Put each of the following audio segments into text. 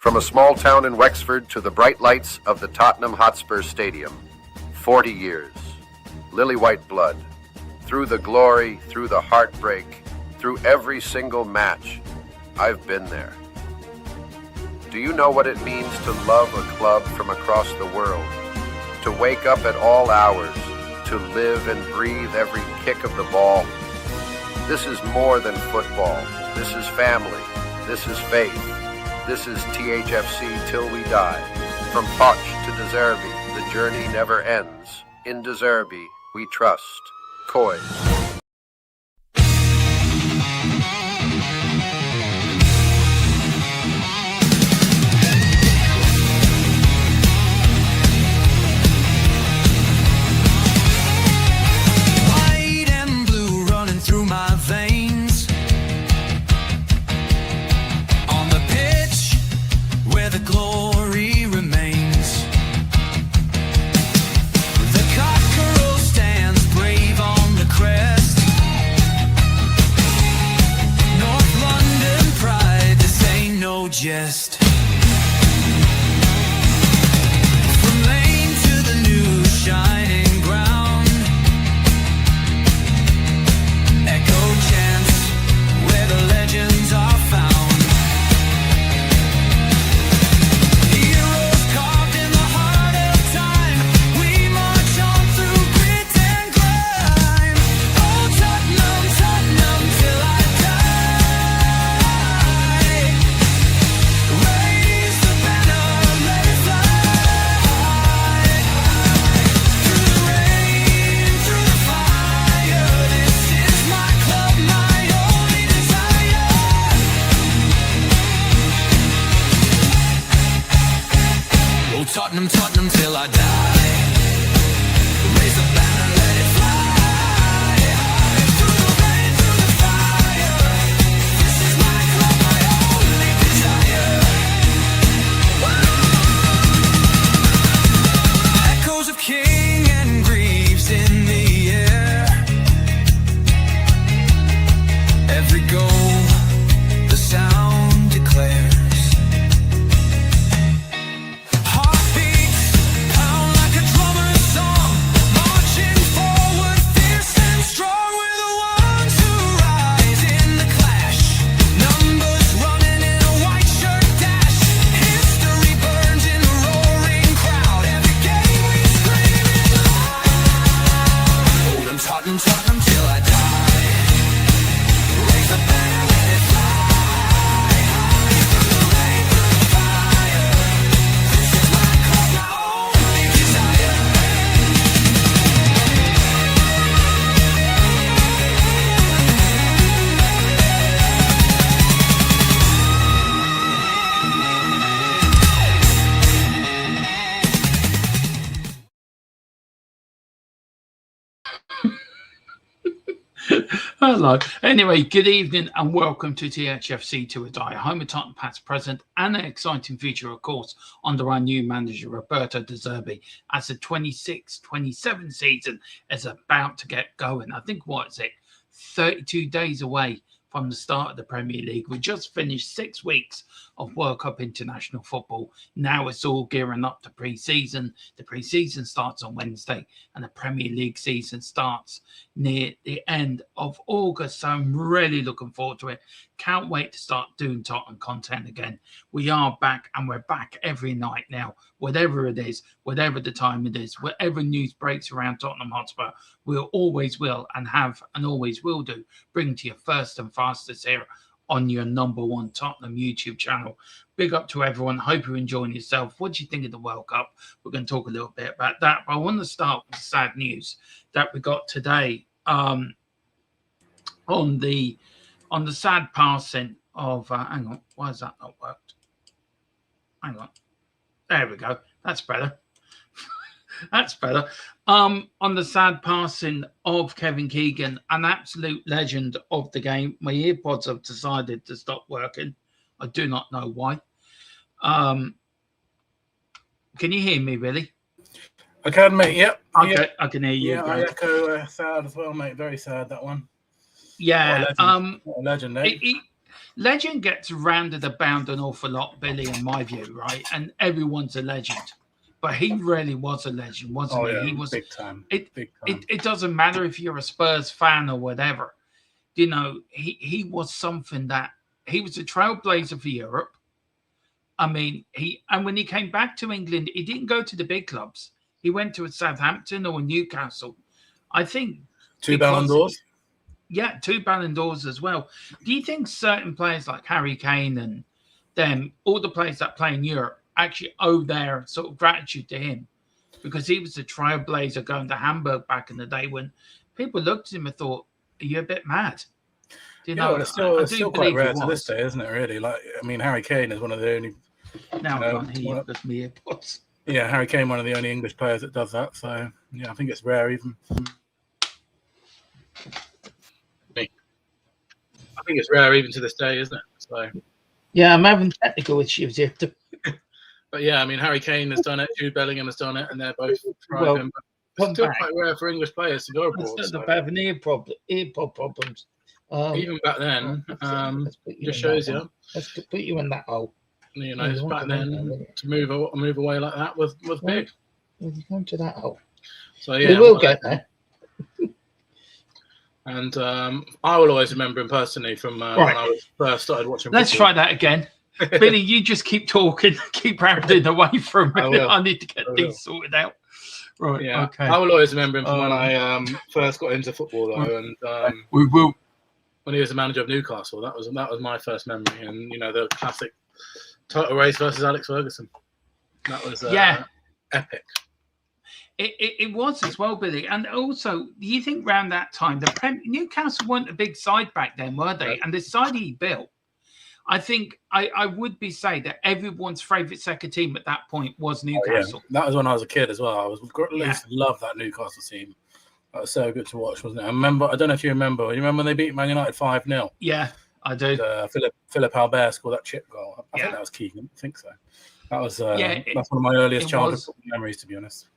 From a small town in Wexford to the bright lights of the Tottenham Hotspur Stadium, 40 years, lily-white blood, through the glory, through the heartbreak, through every single match, I've been there. Do you know what it means to love a club from across the world? To wake up at all hours, to live and breathe every kick of the ball? This is more than football. This is family. This is faith. This is THFC Till We Die. From Poch to De Zerbi, the journey never ends. In De Zerbi, we trust. Coys. Just from lane to the new shining ground, echo chants where the legends are found. Heroes carved in the heart of time, we march on through grit and grime. Oh Tottenham, Tottenham till I die. Tottenham, Tottenham till I die. Raise the banner, let it fly. Through the rain, through the fire. This is my club, my only desire. Woo! Echoes of King and Greaves in the air. Every goal, the sound declares. Tottenham till I die. Raise the banner, let it fly. Through the rain, through the fire. This is my club, my only desire. Hello. Anyway, good evening and welcome to THFC Till We Die, home of Tottenham past, present, and an exciting future, of course, under our new manager, Roberto De Zerbi, as the 26-27 season is about to get going. I think, 32 days away from the start of the Premier League. We just finished 6 weeks of World Cup international football. Now it's all gearing up to pre-season. The pre-season starts on Wednesday and the Premier League season starts near the end of August. So I'm really looking forward to it. Can't wait to start doing Tottenham content again. We are back and we're back every night now. Whatever it is, whatever the time it is, whatever news breaks around Tottenham Hotspur, we'll always will and have and always will do bring to you first and fastest here on your number one Tottenham YouTube channel. Big up to everyone. Hope you're enjoying yourself. What do you think of the World Cup? We're going to talk a little bit about that. But I want to start with the sad news that we got today on the sad passing of hang on, why has that not worked? Hang on. There we go. That's better. That's better. On the sad passing of Kevin Keegan, an absolute legend of the game. My earpods have decided to stop working. I do not know why. Can you hear me, really? I can, mate. Yep. Okay, yep. I can hear you. Yeah, I echo sad as well, mate. Very sad, that one. Yeah. What a legend, eh? legend gets rounded about an awful lot, Billy, in my view, right? And everyone's a legend. But he really was a legend, wasn't he? He was big time. It doesn't matter if you're a Spurs fan or whatever. You know, he was something that he was a trailblazer for Europe. I mean, and when he came back to England, he didn't go to the big clubs. He went to a Southampton or Newcastle. I think 2 Ballon d'Ors. Yeah, 2 Ballon d'Ors as well. Do you think certain players like Harry Kane and them, all the players that play in Europe, actually owe their sort of gratitude to him? Because he was a trailblazer going to Hamburg back in the day when people looked at him and thought, are you a bit mad? You know, it's still quite rare to this day, isn't it, really? Like, I mean, Harry Kane is one of the only... Now I can't hear you because my earpods. Yeah, Harry Kane, one of the only English players that does that. So, yeah, I think it's rare even. I think it's rare even to this day, isn't it? So. Yeah, I'm having technical issues here. But yeah, I mean, Harry Kane has done it, Jude Bellingham has done it, and they're both thriving. But still quite rare for English players to go abroad. It's not having earpod problems. Even back then, just shows you. Let's put you in that hole. You know, back then to move away like that was big. You're going to that hole. So yeah, we will get there. And I will always remember him personally from when I first started watching. Let's try that again. Billy, you just keep talking, keep rambling away from me. I need to get these sorted out. Right. Yeah. Okay. I will always remember him from when I first got into football, though, and we will. When he was the manager of Newcastle, that was my first memory, and you know the classic title race versus Alex Ferguson. That was epic. It was as well, Billy. And also, do you think around that time, Newcastle weren't a big side back then, were they? Right. And the side he built, I think I would say that everyone's favourite second team at that point was Newcastle. Oh, yeah. That was when I was a kid as well. I used to love that Newcastle team. That was so good to watch, wasn't it? I don't know if you remember. You remember when they beat Man United 5-0? Yeah, I do. Philip Albert scored that chip goal. I think that was Keegan. I think so. That was that's one of my earliest childhood memories, to be honest.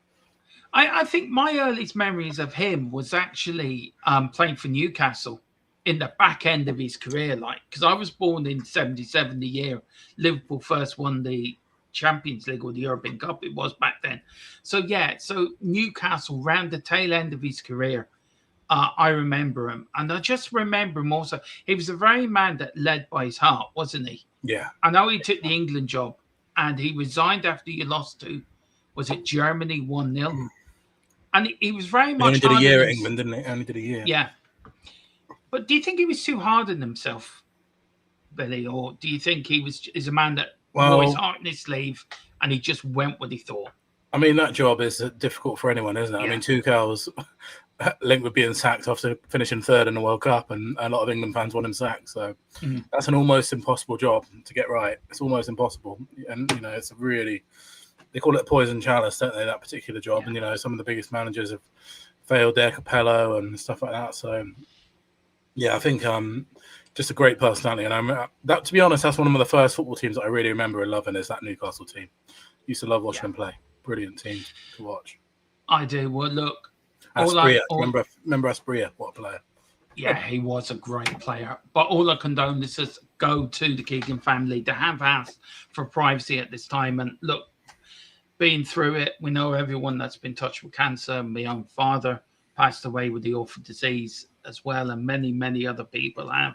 I think my earliest memories of him was actually playing for Newcastle in the back end of his career, because I was born in 77, the year Liverpool first won the Champions League or the European Cup, it was back then. So Newcastle, round the tail end of his career, I remember him. And I just remember him also. He was a very man that led by his heart, wasn't he? Yeah. I know he took the England job and he resigned after you lost to, was it Germany 1-0? And he was very much... He only did a year at England, didn't he? Only did a year. Yeah. But do you think he was too hard on himself, Billy? Or do you think is a man that wore his heart in his sleeve and he just went what he thought? I mean, that job is difficult for anyone, isn't it? Yeah. I mean, Tuchel's linked with being sacked after finishing third in the World Cup, and a lot of England fans want him sacked. So that's an almost impossible job to get right. It's almost impossible. And, you know, it's a really... They call it a poison chalice, don't they, that particular job? Yeah. And, you know, some of the biggest managers have failed there, Capello and stuff like that. So, yeah, I think just a great personality. And to be honest, that's one of the first football teams that I really remember loving is that Newcastle team. Used to love watching them play. Brilliant team to watch. I do. Well, look. Remember Asprilla? What a player. Yeah, he was a great player. But all our condolences go to the Keegan family. They have asked for privacy at this time. And look, being through it, we know everyone that's been touched with cancer. My own father passed away with the awful disease as well, and many, many other people have.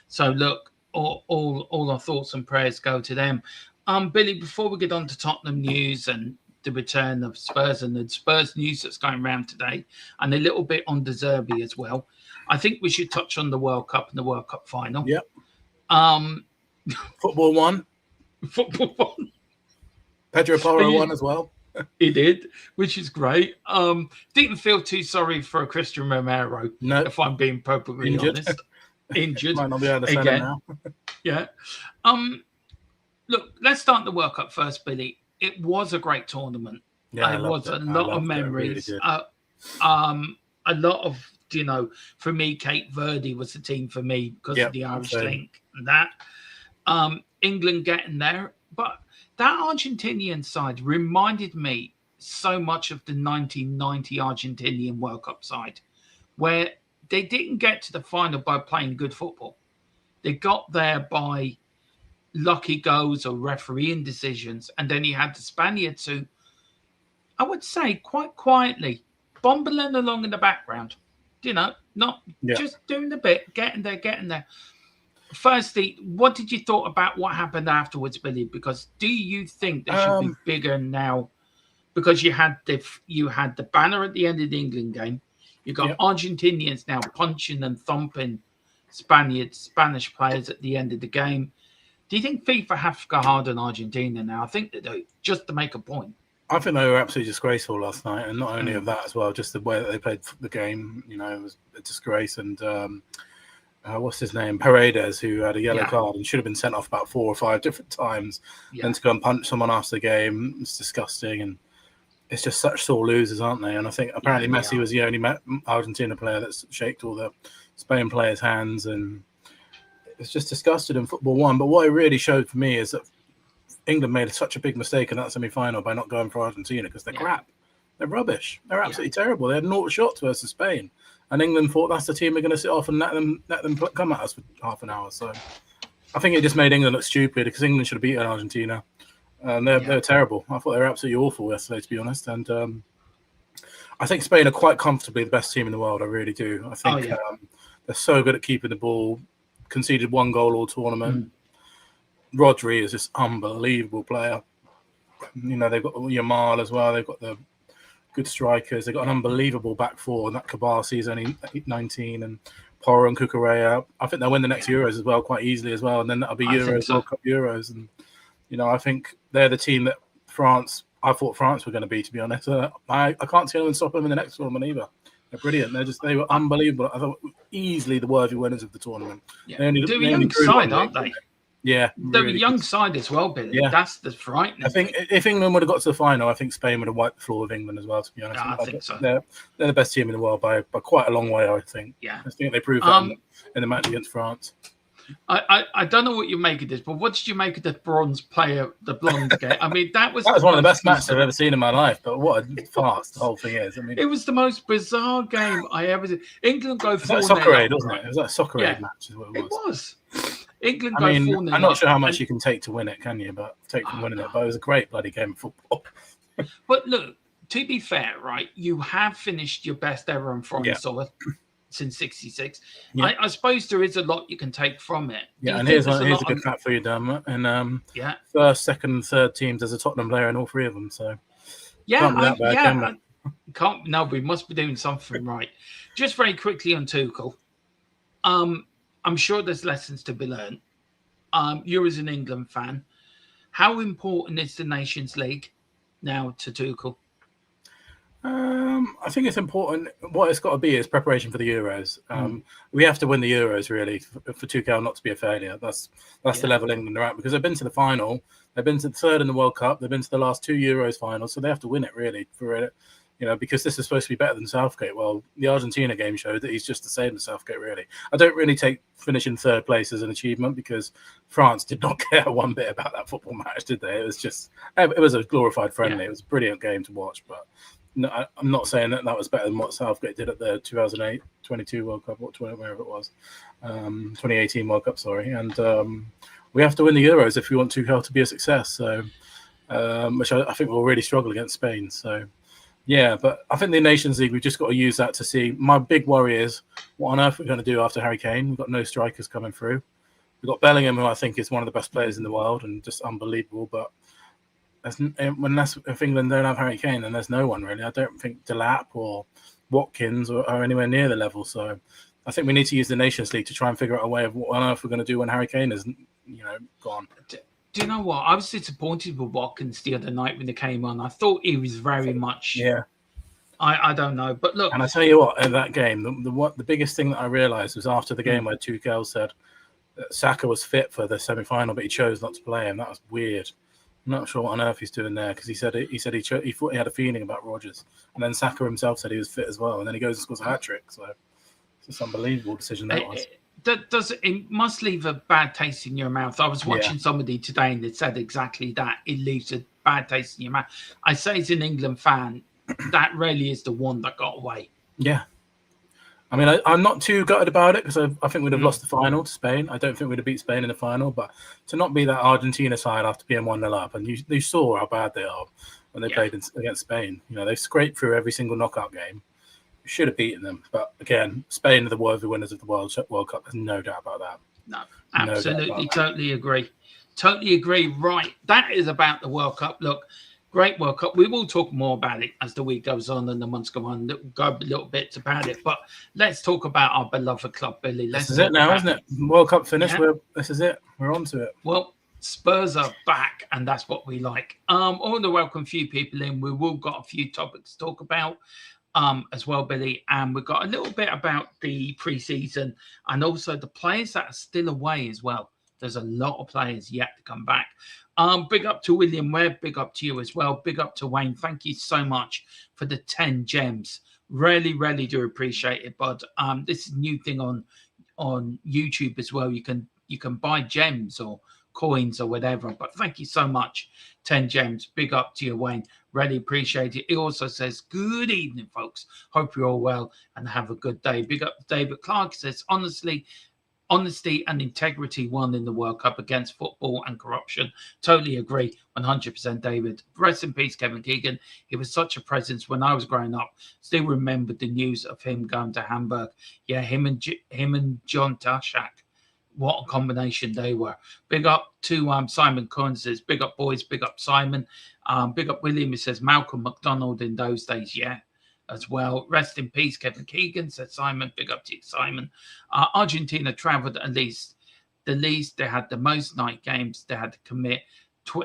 So look, all our thoughts and prayers go to them. Billy, before we get on to Tottenham news and the return of Spurs and the Spurs news that's going around today, and a little bit on De Zerbi as well, I think we should touch on the World Cup and the World Cup final. Yep. Football won. Pedro Porro won as well. He did, which is great. Didn't feel too sorry for Christian Romero, if I'm being perfectly honest. Injured. Might not be able to again. Now. Yeah. Look, let's start the World Cup first, Billy. It was a great tournament. Yeah, it was a lot of memories. Really a lot of, for me, Cape Verde was the team for me because of the Irish link and that. England getting there. But that Argentinian side reminded me so much of the 1990 Argentinian World Cup side, where they didn't get to the final by playing good football. They got there by lucky goals or refereeing decisions, and then you had the Spaniards who, I would say, quite quietly bumbling along in the background. Not just doing the bit, getting there. Firstly, what did you thought about what happened afterwards, Billy? Because do you think they should be bigger now? Because you had the banner at the end of the England game. You got Argentinians now punching and thumping Spanish players at the end of the game. Do you think FIFA have to go hard on Argentina now? I think they do, just to make a point. I think they were absolutely disgraceful last night, and not only of that as well, just the way that they played the game. It was a disgrace. And what's his name? Paredes, who had a yellow card and should have been sent off about 4 or 5 different times. Yeah. And to go and punch someone after the game, it's disgusting. And it's just such sore losers, aren't they? And I think apparently Messi was the only Argentina player that's shaked all the Spain players' hands. And it's just disgusting in Football 1. But what it really showed for me is that England made such a big mistake in that semi-final by not going for Argentina because they're crap. They're rubbish. They're absolutely terrible. They had 0 shots versus Spain. And England thought that's the team we're going to sit off and let them come at us for half an hour. So I think it just made England look stupid because England should have beaten Argentina. And they're terrible. I thought they were absolutely awful yesterday, to be honest. And I think Spain are quite comfortably the best team in the world. I really do. I think they're so good at keeping the ball. Conceded 1 goal all tournament. Rodri is this unbelievable player. They've got Yamal as well. They've got the good strikers. They've got an unbelievable back four. And that Kabasi is only 19, and Porro and Cucurella. I think they'll win the next Euros as well, quite easily as well. And then that'll be World Cup Euros. And I think they're the team that I thought France were going to be, to be honest. I can't see anyone stop them in the next tournament either. They're brilliant. They were unbelievable. I thought easily the worthy winners of the tournament. Yeah. They're a young side, aren't they? Yeah, they're really a young side as well, Billy. Yeah. That's the frightening. I think if England would have got to the final, I think Spain would have wiped the floor with England as well, to be honest. Yeah, I think so. They're the best team in the world by quite a long way, I think. Yeah. I think they proved that in the match against France. I don't know what you make of this, but what did you make of the bronze player, the blonde game? I mean, that was one of the best matches I've ever seen in my life, but what a farce the whole thing is. I mean, it was the most bizarre game I ever did. England go 4-0. It was like Soccer Aid, wasn't it? It was like a Soccer Aid match is what it was. It was. England go 4-0. I'm not sure how much you can take to win it, can you? But winning it. But it was a great bloody game of football. But look, to be fair, right, you have finished your best ever in foreign soil since '66. Yeah. I suppose there is a lot you can take from it. Yeah, and here's a good fact for you, Dermot. And first, second, third teams, there's a Tottenham player in all 3 of them. So can't. No, we must be doing something right. Just very quickly on Tuchel. I'm sure there's lessons to be learned. You're as an England fan. How important is the Nations League now to Tuchel? I think it's important. What it's got to be is preparation for the Euros. We have to win the Euros, really, for Tuchel not to be a failure. That's the level England are at, because they've been to the final. They've been to the third in the World Cup. They've been to the last 2 Euros finals, so they have to win it, really, for it. Because this is supposed to be better than Southgate. Well, the Argentina game showed that he's just the same as Southgate, really. I don't really take finishing 3rd place as an achievement, because France did not care one bit about that football match, did they? It was a glorified friendly. Yeah. It was a brilliant game to watch, but no, I'm not saying that was better than what Southgate did at the 2008, 22 World Cup, wherever it was, 2018 World Cup, sorry. And we have to win the Euros if we want Tuchel to be a success. So, which I think we'll really struggle against Spain. So. Yeah, but I think the Nations League, we've just got to use that to see. My big worry is what on earth we're going to do after Harry Kane. We've got no strikers coming through. We've got Bellingham, who I think is one of the best players in the world and just unbelievable. But if England don't have Harry Kane, then there's no one really. I don't think Delap or Watkins are anywhere near the level. So I think we need to use the Nations League to try and figure out a way of what on earth we're going to do when Harry Kane is, gone. Do you know what? I was disappointed with Watkins the other night when they came on. I thought he was very much. Yeah. I don't know, but look. And I tell you what, in that game, the biggest thing that I realised was after the game where Tuchel said that Saka was fit for the semi-final, but he chose not to play him. That was weird. I'm not sure what on earth he's doing there, because he thought he had a feeling about Rodgers, and then Saka himself said he was fit as well, and then he goes and scores a hat-trick. So it's just an unbelievable decision that was. It must leave a bad taste in your mouth. I was watching somebody today and it said exactly that. It leaves a bad taste in your mouth. I say as an England fan, that really is the one that got away. Yeah. I mean, I'm not too gutted about it because I think we'd have lost the final to Spain. I don't think we'd have beat Spain in the final, but to not be that Argentina side after being 1-0 up, and you saw how bad they are when they played against Spain. You know, they've scraped through every single knockout game. We should have beaten them, but again, Spain are the worthy winners of the World Cup. There's no doubt about that. No, absolutely, totally agree. Totally agree. Right, that is about the World Cup. Look. Great World Cup. We will talk more about it as the week goes on and the months go on. Go a little bit about it, but let's talk about our beloved club, Billy. This is it now, isn't it? World Cup finished. Yeah. This is it. We're on to it. Well, Spurs are back, and that's what we like. I want to welcome a few people in. We will got a few topics to talk about as well, Billy, and we've got a little bit about the pre-season and also the players that are still away as well. There's a lot of players yet to come back. Big up to William Webb. Big up to you as well. Big up to Wayne. Thank you so much for the 10 gems. Really, really do appreciate it, bud. This is a new thing on YouTube as well. You can buy gems or coins or whatever. But thank you so much. 10 gems. Big up to you, Wayne. Really appreciate it. He also says, good evening, folks. Hope you're all well and have a good day. Big up to David Clark. He says, honesty and integrity won in the World Cup against football and corruption. Totally agree. 100%, David. Rest in peace, Kevin Keegan. He was such a presence when I was growing up. Still remembered the news of him going to Hamburg. Yeah, him and John Tashak. What a combination they were. Big up to Simon Cohen says, big up, boys. Big up, Simon. Big up, William. He says, Malcolm McDonald in those days. Yeah. As well. Rest in peace, Kevin Keegan, said Simon. Big up to you, Simon. Argentina travelled the least. They had the most night games. They had to commit.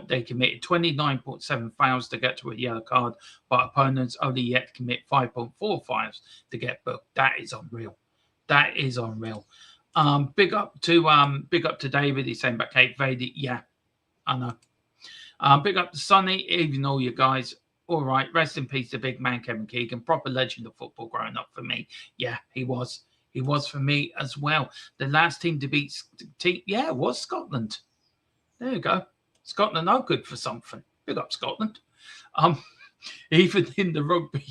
They committed 29.7 fouls to get to a yellow card, but opponents only yet to commit 5.4 fouls to get booked. That is unreal. That is unreal. Big up to David. He's saying about Cape Verde. Yeah, I know. Big up to Sonny. Even all you guys. All right, rest in peace, the big man, Kevin Keegan, proper legend of football growing up for me. Yeah, he was. He was for me as well. The last team to beat, it was Scotland. There you go. Scotland are good for something. Big up Scotland. Even in the rugby,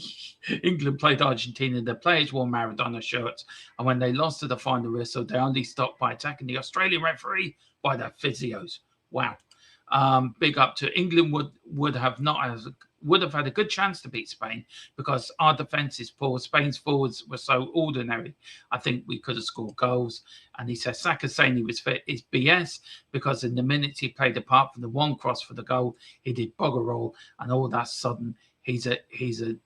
England played Argentina. The players wore Maradona shirts, and when they lost to the final whistle, they only stopped by attacking the Australian referee by their physios. Wow. Big up to England would have had a good chance to beat Spain because our defense is poor. Spain's forwards were so ordinary. I think we could have scored goals. And he says Saka saying he was fit is BS because in the minutes he played apart from the one cross for the goal, he did bugger all, and all that sudden he says he's a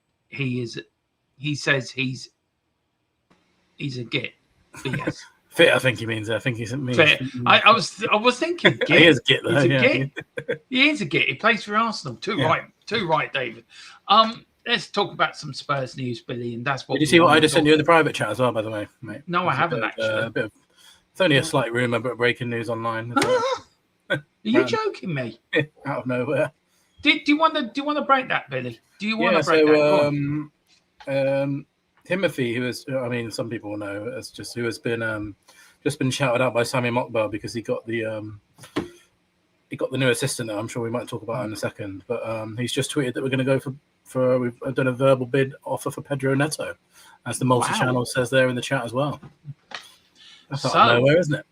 git. BS. Fit, I think he means. I think he's means. Fit. I was thinking. Git. He is git, though. He's a git. He is a git. He plays for Arsenal. Too right, David. Let's talk about some Spurs news, Billy, and that's what. Did you see what I just sent you in the private chat as well, by the way, mate? No, I haven't actually. It's only a slight rumour, but breaking news online. Are you joking me? Out of nowhere. Do you want to break that, Billy? Do you want to break that? Timothy, who is, I mean, some people will know, who has been shouted out by Sammy Mokbel because he got the new assistant that I'm sure we might talk about in a second. But he's just tweeted that we're going to go for we've done a verbal bid offer for Pedro Neto, as the multi-channel says there in the chat as well. That's out of nowhere, isn't it?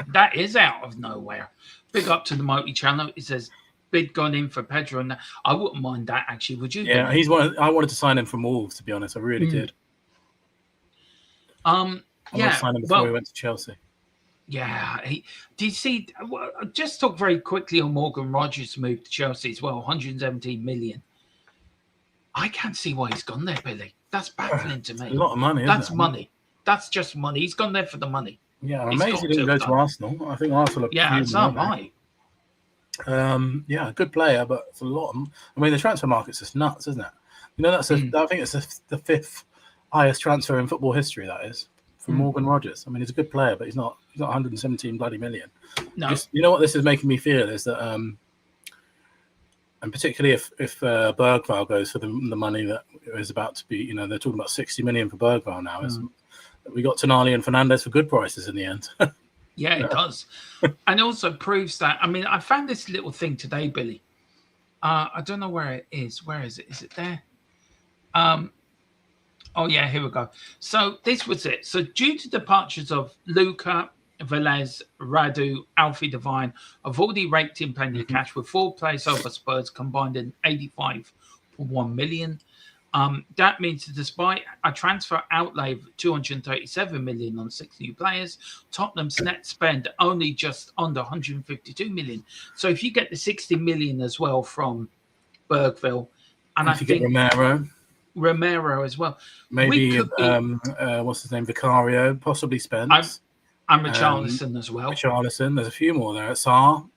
That is out of nowhere. Big up to the multi-channel. It says bid gone in for Pedro. I wouldn't mind that actually. Would you? Yeah, I wanted to sign him from Wolves, to be honest. I really did. I signed him before he went to Chelsea. Yeah. Do you see? Just talk very quickly on Morgan Rogers' move to Chelsea as well. 117 million. I can't see why he's gone there, Billy. That's baffling to me. A lot of money. That's money. That's just money. He's gone there for the money. Yeah, I'm amazed he didn't go to Arsenal. I think Arsenal. So am I. Yeah, good player, but it's a lot. I mean, the transfer market's just nuts, isn't it? You know, I think it's the fifth highest transfer in football history. That is for Morgan Rogers. I mean, he's a good player, but he's not 117 bloody million. No, you know what this is making me feel is that, and particularly if Bergvall goes for the money that is about to be, you know, they're talking about 60 million for Bergvall now. Is we got Tonali and Fernandes for good prices in the end. Yeah, it does. And also proves that, I mean, I found this little thing today, Billy. I don't know where it is. Where is it? Is it there? Oh, yeah, here we go. So this was it. So due to departures of Luca, Velez, Radu, Alfie Devine, I've already raked in plenty of cash with 4 players over Spurs combined in 85.1 million. That means that despite a transfer outlay of 237 million on 6 new players, Tottenham's net spend only just under 152 million. So if you get the 60 million as well from Bergville, and if you get Romero as well, maybe what's his name, Vicario, possibly Spence. And Richarlison as well. Richarlison, there's a few more there. Sarr,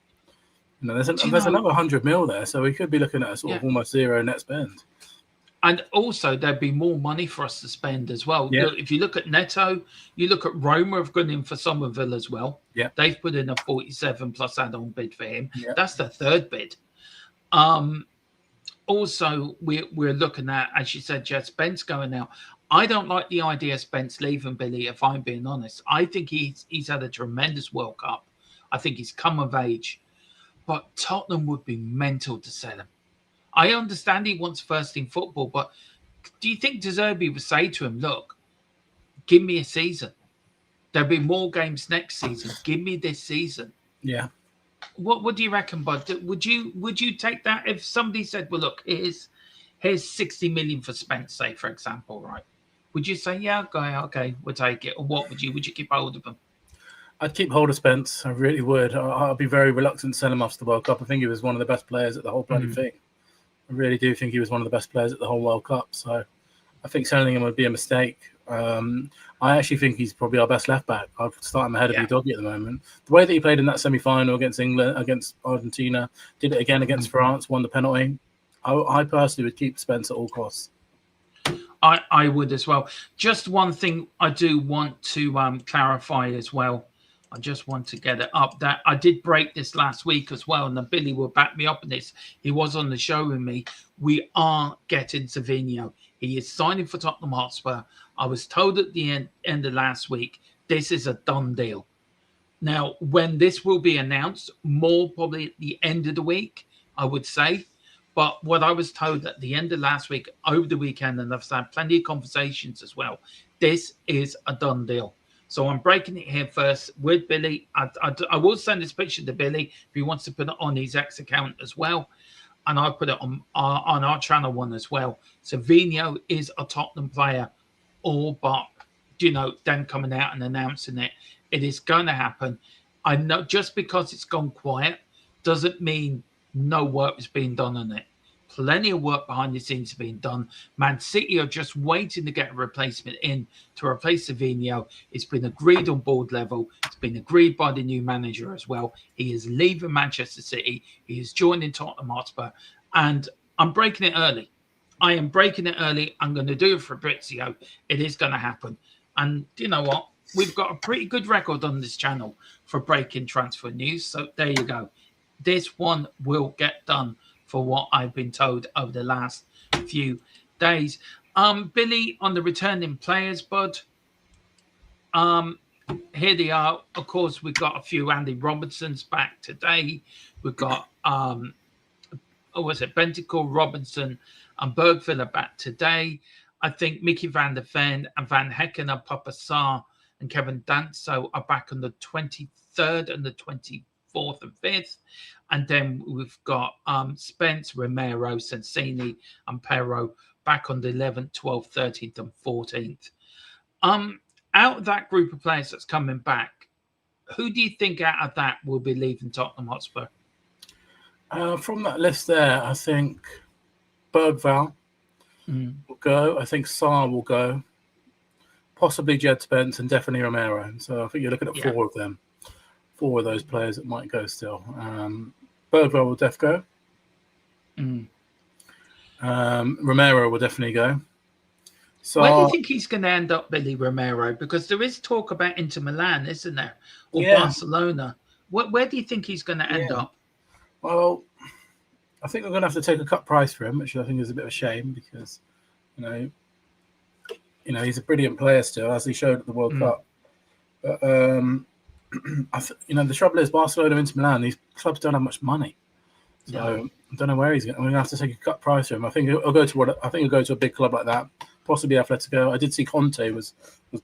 there's another 100 mil there, so we could be looking at a sort of almost zero net spend. And also, there'd be more money for us to spend as well. Yeah. Look, if you look at Neto, you look at Roma have gone in for Somerville as well. Yeah. They've put in a 47 plus add-on bid for him. Yeah. That's the third bid. Also, we're looking at, as you said, Jet Spence going out. I don't like the idea of Spence leaving, Billy, if I'm being honest. I think he's had a tremendous World Cup. I think he's come of age. But Tottenham would be mental to sell him. I understand he wants first team football, but do you think De Zerbi would say to him, look, give me a season. There'll be more games next season. Give me this season. Yeah. What do you reckon, Bud? Would you take that if somebody said, well, look, here's 60 million for Spence, say, for example, right? Would you say, yeah, okay, we'll take it? Or what would you keep hold of him? I'd keep hold of Spence. I really would. I'd be very reluctant to sell him after the World Cup. I think he was one of the best players at the whole bloody thing. I really do think he was one of the best players at the whole World Cup. So I think selling him would be a mistake. I actually think he's probably our best left back. I'd start him ahead of Udogie at the moment. The way that he played in that semi-final against England, against Argentina, did it again against France, won the penalty. I personally would keep Spence at all costs. I would as well. Just one thing I do want to clarify as well. I just want to get it up. That I did break this last week as well, and Billy will back me up on this. He was on the show with me. We are getting Savinho. He is signing for Tottenham Hotspur. I was told at the end of last week, this is a done deal. Now, when this will be announced, more probably at the end of the week, I would say. But what I was told at the end of last week, over the weekend, and I've had plenty of conversations as well, this is a done deal. So I'm breaking it here first with Billy. I will send this picture to Billy if he wants to put it on his X account as well. And I'll put it on our channel one as well. Savinho is a Tottenham player, all but, them coming out and announcing it. It is going to happen. I know just because it's gone quiet doesn't mean no work is being done on it. Plenty of work behind the scenes being done. Man City are just waiting to get a replacement in to replace Savinho. It's been agreed on board level. It's been agreed by the new manager as well. He is leaving Manchester City. He is joining Tottenham Hotspur. And I'm breaking it early. I am breaking it early. I'm going to do it for Fabrizio. It is going to happen. And you know what? We've got a pretty good record on this channel for breaking transfer news. So there you go. This one will get done for what I've been told over the last few days. Billy, on the returning players, Bud, here they are. Of course, we've got a few Andy Robertsons back today. We've got, Bentancur, Robinson, and Bergville are back today. I think Mickey van der Ven and Van Hecken and Papa Sarr and Kevin Danso are back on the 23rd and the 24th and 5th. And then we've got Spence, Romero, Sensini, and Perro back on the 11th, 12th, 13th, and 14th. Out of that group of players that's coming back, who do you think out of that will be leaving Tottenham Hotspur? From that list there, I think Bergvall will go. I think Sarr will go. Possibly Jed Spence and definitely Romero. So I think you're looking at four of them. 4 of those players that might go still. Bergvall will def go. Romero will definitely go. So where do you think he's going to end up, Billy Romero? Because there is talk about Inter Milan, isn't there? Or Barcelona. Where do you think he's going to end up? Well, I think we're going to have to take a cut price for him, which I think is a bit of a shame because, he's a brilliant player still, as he showed at the World Cup. But the trouble is Barcelona, Inter Milan, these clubs don't have much money, so I don't know where he's going. We're going to have to take a cut price for him. I think he'll go to a big club like that, possibly Atletico. I did see Conte was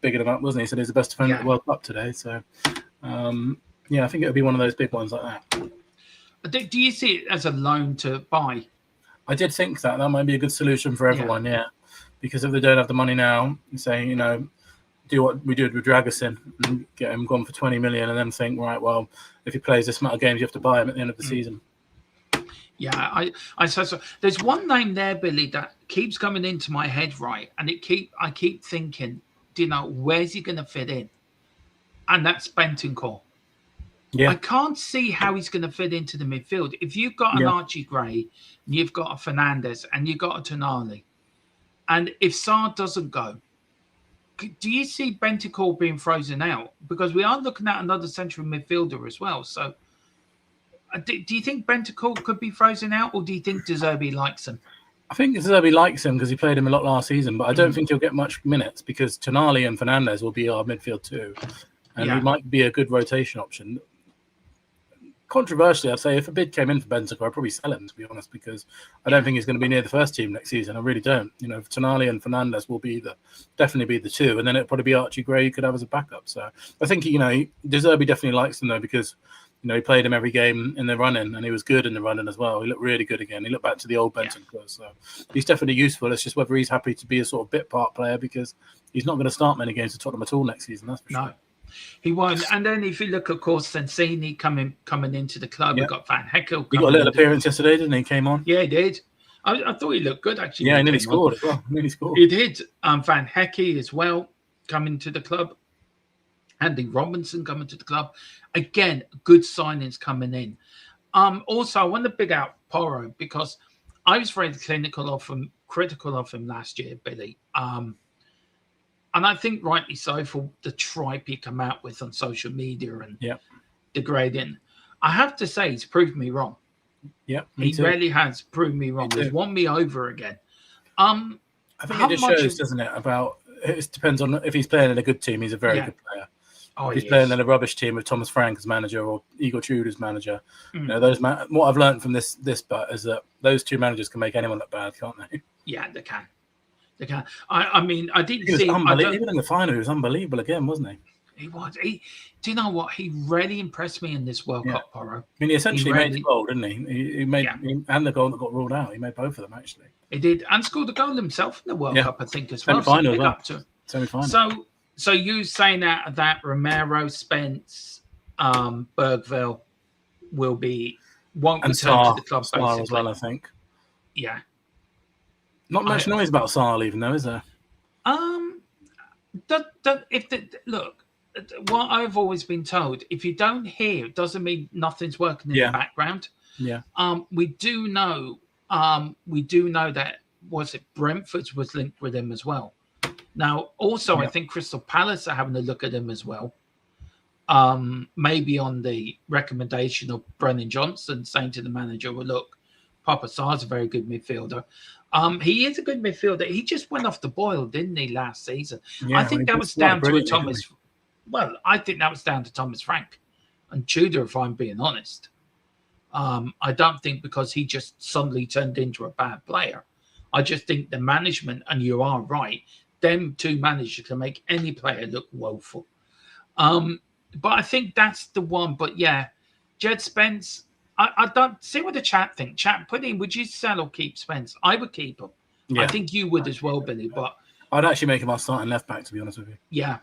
bigging him up, wasn't he? He said he's the best defender at the World Cup today. So, I think it would be one of those big ones like that. Do you see it as a loan to buy? I did think that might be a good solution for everyone, because if they don't have the money now, say, do what we did with Dragusin and get him gone for 20 million, and then think, right, well, if he plays this amount of games, you have to buy him at the end of the season. Yeah, I so. There's one name there, Billy, that keeps coming into my head, right? And I keep thinking, where's he going to fit in? And that's Bentancur. Yeah. I can't see how he's going to fit into the midfield. If you've got an Archie Gray, and you've got a Fernandes, and you've got a Tonali, and if Sarr doesn't go, do you see Bentancur being frozen out? Because we are looking at another central midfielder as well. So do you think Bentancur could be frozen out, or do you think De Zerbi likes him? I think De Zerbi likes him because he played him a lot last season, but I don't think he'll get much minutes because Tonali and Fernandes will be our midfield too. And he might be a good rotation option. Controversially, I'd say if a bid came in for Bentancur, I'd probably sell him, to be honest, because I don't think he's going to be near the first team next season. I really don't. Tonali and Fernandes will definitely be the two, and then it'll probably be Archie Gray you could have as a backup. So I think, De Zerbi definitely likes him, though, because, he played him every game in the run-in, and he was good in the run-in as well. He looked really good again. He looked back to the old Bentancur, so he's definitely useful. It's just whether he's happy to be a sort of bit part player, because he's not going to start many games for Tottenham at all next season, that's for sure. He won't. And then if you look, of course, Sensini coming into the club, we've got Van Heckel. He got a little appearance yesterday, didn't he? He came on. Yeah, he did. I thought he looked good, actually. Yeah, he nearly scored as well. He did. Van Hecke as well coming to the club. Andy Robinson coming to the club. Again, good signings coming in. Also, I want to big out Porro because I was very critical of him last year, Billy. And I think rightly so for the tripe he come out with on social media and degrading. I have to say, he's proved me wrong. Yeah, he really has proved me wrong. He's won me over again. I think it just shows, doesn't it? It depends on if he's playing in a good team. He's a very good player. If he's playing in a rubbish team with Thomas Frank as manager or Igor Tudor as manager, what I've learned from this but is that those two managers can make anyone look bad, can't they? Yeah, they can. They can. I mean, I didn't see him. Even in the final, he was unbelievable again, wasn't he? He was. Do you know what? He really impressed me in this World Cup, Porro. I mean, he essentially made the goal, didn't he? He made and the goal that got ruled out. He made both of them, actually. He did, and scored a goal himself in the World Cup, I think, as well. Semi-final. So you saying that Romero, Spence, Bergville won't return to the club Sarr as well, I think. Yeah. Not much noise about Sarr even though, is there? Look, what I've always been told, if you don't hear, it doesn't mean nothing's working in the background. Yeah. We do know that Brentford was linked with him as well. Now, also, I think Crystal Palace are having a look at him as well. Maybe on the recommendation of Brennan Johnson saying to the manager, well, look, Papa Sarr's a very good midfielder. He is a good midfielder. He just went off the boil, didn't he, last season? Yeah, I think that was down to Thomas. Well, I think that was down to Thomas Frank and Tudor, if I'm being honest. I don't think because he just suddenly turned into a bad player. I just think the management, and you are right, them two managed to make any player look woeful. But I think that's the one. But yeah, Jed Spence, I don't see what the chat think. Chat, put in, would you sell or keep Spence? I would keep him. Yeah. I think you would as well, Billy. But I'd actually make him our starting left back, to be honest with you. Yeah,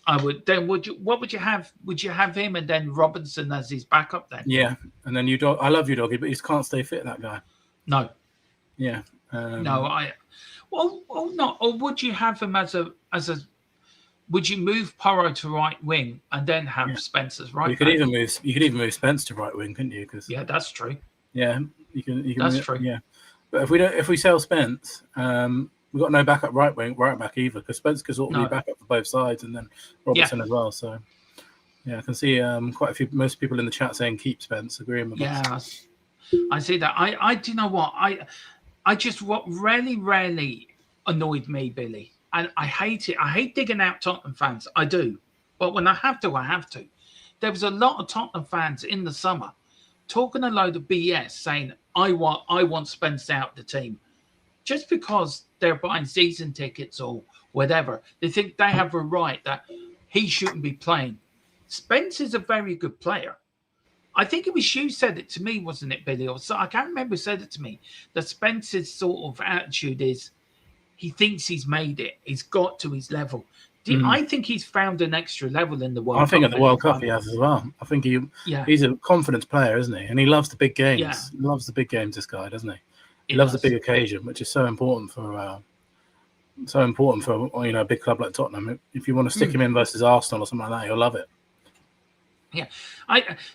I would. Then what would you have? Would you have him and then Robinson as his backup then? Yeah, and then I love you, Doggy, but he can't stay fit, that guy. No. Yeah. Well, not. Or would you have him as a? Would you move Porro to right wing and then have Spence as right? You could even move Spence to right wing, couldn't you? Yeah, that's true. Yeah, you can. That's true. Yeah, but if we sell Spence, we've got no backup right back either, because Spence could sort of be backup for both sides, and then Robertson as well. So yeah, I can see most people in the chat saying keep Spence, agreeing with us. Yeah, I see that. I do you know what what really annoyed me, Billy. And I hate it. I hate digging out Tottenham fans. I do. But when I have to, I have to. There was a lot of Tottenham fans in the summer talking a load of BS saying, I want Spence out the team. just because they're buying season tickets or whatever, they think they have a right that he shouldn't be playing. Spence is a very good player. I think it was you said it to me, wasn't it, Billy? Or so I can't remember who said it to me. That Spence's sort of attitude is he thinks he's made it. He's got to his level. I think he's found an extra level in the World Cup. I think at the World Cup he has as well. I think he's a confidence player, isn't he? And he loves the big games. Yeah. He loves the big games, this guy, doesn't he? He loves the big occasion, which is so important for a big club like Tottenham. If you want to stick him in versus Arsenal or something like that, you'll love it. Yeah,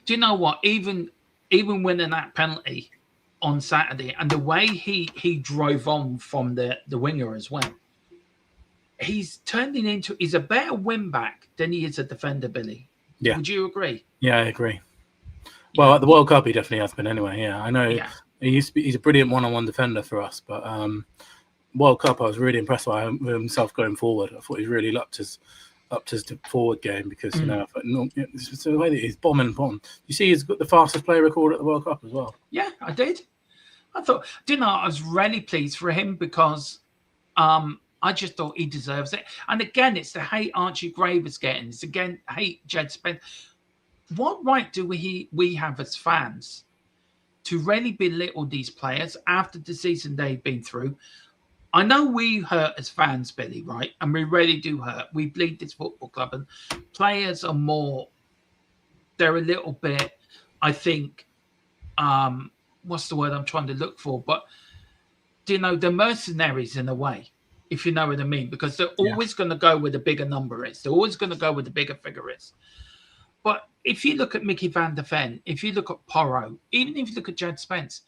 do you know what? Even winning that penalty on Saturday and the way he drove on from the winger as well, he's a better win back than he is a defender, Billy. Yeah, would you agree? Yeah, I agree. Well, at the World Cup, he definitely has been anyway. Yeah, I know. Yeah. He's a brilliant one-on-one defender for us, but World Cup, I was really impressed by himself going forward. I thought he really upped his forward game because it's the way that he's bombing. You see, he's got the fastest player record at the World Cup as well. Yeah, I did. I thought, I was really pleased for him because I just thought he deserves it. And again, it's the hate Archie Gray is getting. It's again hate Jed Spence. What right do we have as fans to really belittle these players after the season they've been through? I know we hurt as fans, Billy, right? And we really do hurt. We bleed this football club, and players are more. They're a little bit, I think. What's the word I'm trying to look for? But they're mercenaries in a way, if you know what I mean, because they're always going to go where the bigger number is. They're always going to go where the bigger figure is. But if you look at Mickey van der Ven, if you look at Porro, even if you look at Jed Spence,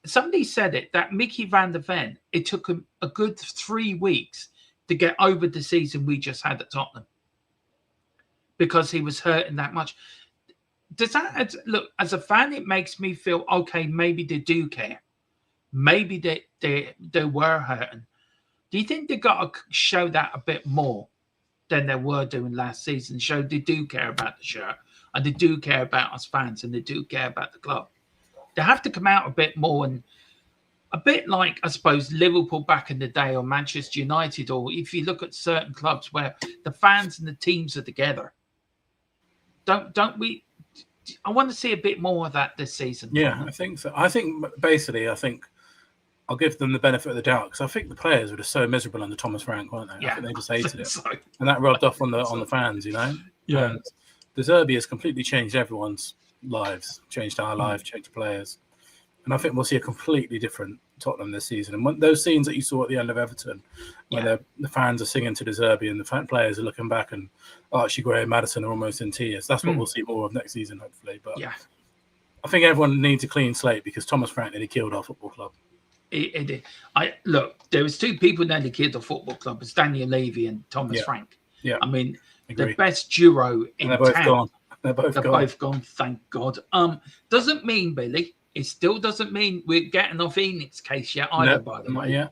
somebody said that Mickey van der Ven, it took him a good 3 weeks to get over the season we just had at Tottenham because he was hurting that much. Does that look, as a fan, it makes me feel, okay, maybe they do care. Maybe they were hurting. Do you think they got to show that a bit more than they were doing last season? Show they do care about the shirt and they do care about us fans and they do care about the club. They have to come out a bit more, and a bit like, I suppose, Liverpool back in the day or Manchester United, or if you look at certain clubs where the fans and the teams are together. Don't we? I want to see a bit more of that this season. Yeah, I think so. I think I'll give them the benefit of the doubt because I think the players were just so miserable under Thomas Frank, weren't they? Yeah, I think they just hated it, so. And that rubbed off on the fans, Yeah. And De Zerbi has completely changed everyone's lives, changed our lives, changed the players, and I think we'll see a completely different Tottenham this season. And when, those scenes that you saw at the end of Everton, where the fans are singing to De Zerbi and the players are looking back, and Archie Gray and Maddison are almost in tears. That's what we'll see more of next season, hopefully. But I think everyone needs a clean slate because Thomas Frank nearly killed our football club. It did. Look, there was two people nearly killed the football club. It's Daniel Levy and Thomas Frank. Yeah, I mean, the best duo in town. Both gone. They're both gone. Thank God. Doesn't mean, Billy, it still doesn't mean we're getting off Enix case yet either, by the way.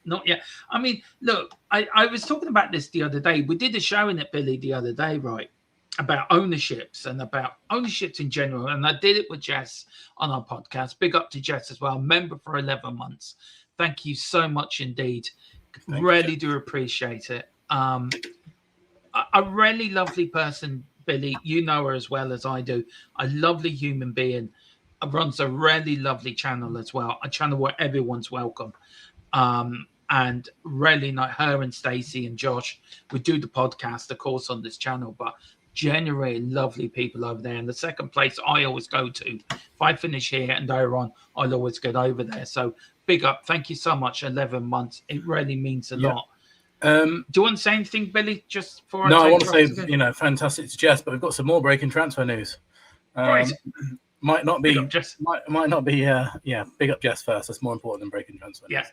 Not yet. I mean, look, I was talking about this the other day. We did a show in it, Billy, the other day, right, about ownerships and about ownerships in general. And I did it with Jess on our podcast. Big up to Jess as well. Member for 11 months. Thank you so much indeed. Really do appreciate it. A really lovely person, Billy. You know her as well as I do. A lovely human being. Runs a really lovely channel as well. A channel where everyone's welcome. And really like her and Stacey and Josh. We do the podcast, of course, on this channel, but generally lovely people over there. And the second place I always go to, if I finish here and they're on, I'll always get over there. So big up. Thank you so much. 11 months. It really means a lot. Do you want to say anything, Billy? Just for no, I want to say, fantastic to Jess, but we've got some more breaking transfer news. Right. Might not be. Big up Jess. Might not be. Big up Jess first. That's more important than breaking transfer news. Yeah.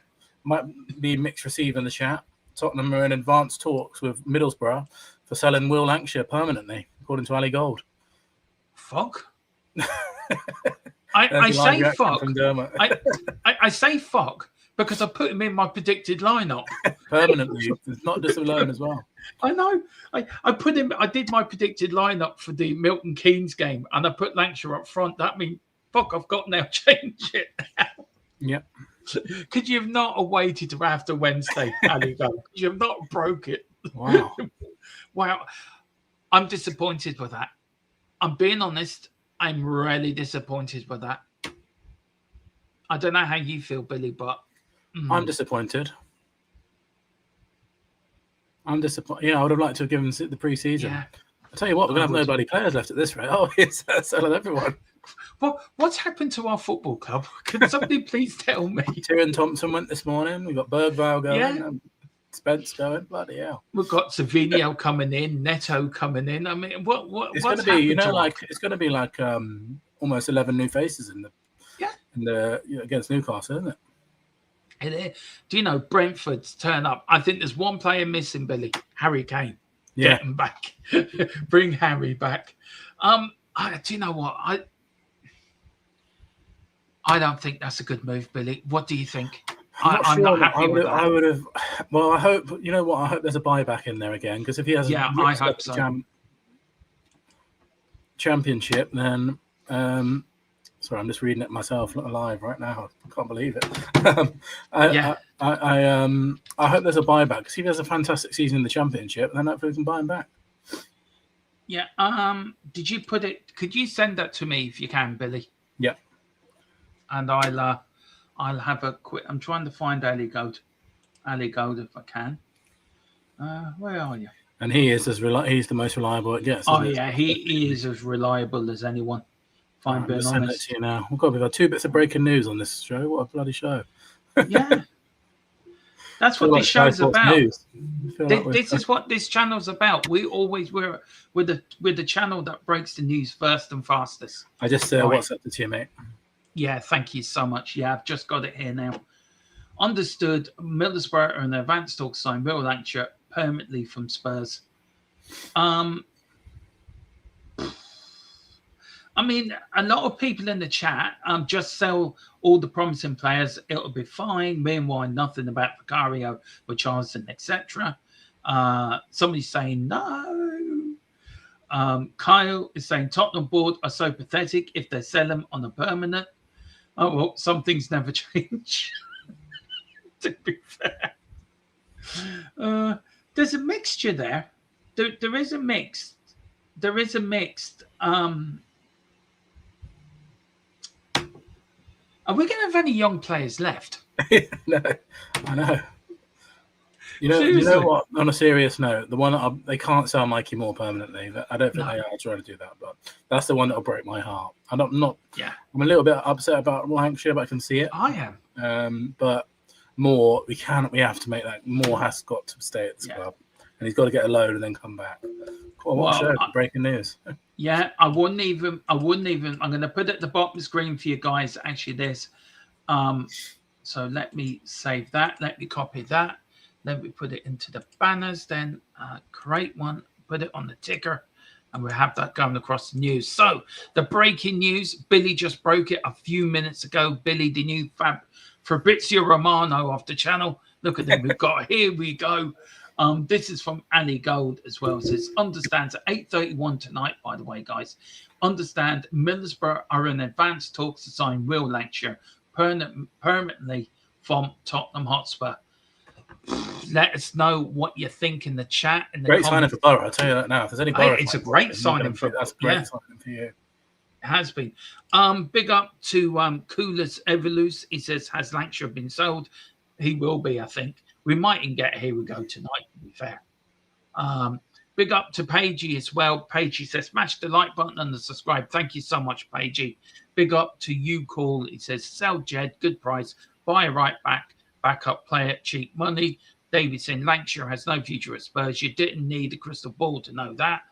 Might be mixed receive in the chat. Tottenham are in advanced talks with Middlesbrough for selling Will Lancashire permanently, according to Ali Gold. Fuck. I say fuck. I say fuck because I put him in my predicted lineup permanently. It's not just a loan as well. I know. I put him. I did my predicted lineup for the Milton Keynes game, and I put Lancashire up front. That means fuck. I've got now. Change it. Yeah. Could you have not awaited to after Wednesday, Ali Gold? Could you have not broke it? Wow. Wow. I'm disappointed with that. I'm being honest. I'm really disappointed with that. I don't know how you feel, Billy, but I'm disappointed. I'm disappointed. Yeah, I would have liked to have given the pre-season. Yeah. I tell you what, we're gonna have nobody players left at this rate. Oh, it's selling everyone. Well, what's happened to our football club? Can somebody please tell me? Tyrion Thompson went this morning. We've got Bergvall going. Yeah. Spence going. Bloody hell. We've got Savinho coming in, Neto coming in. I mean, It's what's going to be, you know, happened to like it's going to be like almost 11 new faces in the against Newcastle, isn't it? It is. Do you know Brentford's turn up? I think there's one player missing, Billy. Harry Kane. Yeah. Get him back. Bring Harry back. Do you know what? I don't think that's a good move, Billy. What do you think? I'm not happy with that. I would have. Well, I hope. You know what? I hope there's a buyback in there again, because if he has, I hope so. Championship, then. Sorry, I'm just reading it myself live right now. I can't believe it. I hope there's a buyback, because if he has a fantastic season in the Championship, then hopefully we can buy him back. Yeah. Did you put it? Could you send that to me if you can, Billy? Yeah. And I'll have a quick. I'm trying to find Ali Gold if I can. Where are you? And he is he's the most reliable it gets. Oh yeah, he is as reliable as anyone. Fine, being honest. Send it to you now. Oh God, we've got 2 bits of breaking news on this show. What a bloody show! Yeah, that's what this show's about. This is what this channel's about. We're the channel that breaks the news first and fastest. I just WhatsApped it to you, mate. Yeah, thank you so much. Yeah, I've just got it here now. Understood. Middlesbrough are in advanced talks sign Will Lancashire permanently from Spurs. I mean, a lot of people in the chat just sell all the promising players. It'll be fine. Meanwhile, nothing about Vicario or Charleston, etc. Somebody's saying no. Kyle is saying Tottenham board are so pathetic if they sell them on a permanent. Oh, well, some things never change, to be fair. There's a mixture there. There is a mixed. Are we going to have any young players left? No, I know. You know what? On a serious note, the one they can't sell Mikey Moore permanently. I don't think they are trying to do that, but that's the one that'll break my heart. I'm a little bit upset about Lancashire, but I can see it. I am. But Moore, we have to make that. Moore has got to stay at the club, and he's got to get a load and then come back. Breaking news. Yeah, I wouldn't even. I'm going to put it at the bottom of the screen for you guys. Actually, there's. So let me save that. Let me copy that. Let me put it into the banners. Then create one. Put it on the ticker, and we'll have that going across the news. So the breaking news. Billy just broke it a few minutes ago. Billy, the new Fabrizio Romano off the channel. Look at them. We've got. Here we go. This is from Ali Gold as well. It says, understands at 8:31 tonight, by the way, guys. Understand Middlesbrough are in advanced talks to sign Will Lancashire permanently from Tottenham Hotspur. Let us know what you think in the chat. Great signing for Borough, I'll tell you that now. If there's any Borough, it's a great signing for that's a great signing for you. It has been. Big up to Coolers Evolus. He says, has Lancashire been sold? He will be, I think. We mightn't get Here We Go tonight, to be fair. Big up to Paigey as well. Paigey says, smash the like button and the subscribe. Thank you so much, Paigey. Big up to you, Call. He says, sell Jed, good price. Buy a right back, backup player, cheap money. Davidson, Lancashire has no future at Spurs. You didn't need a crystal ball to know that.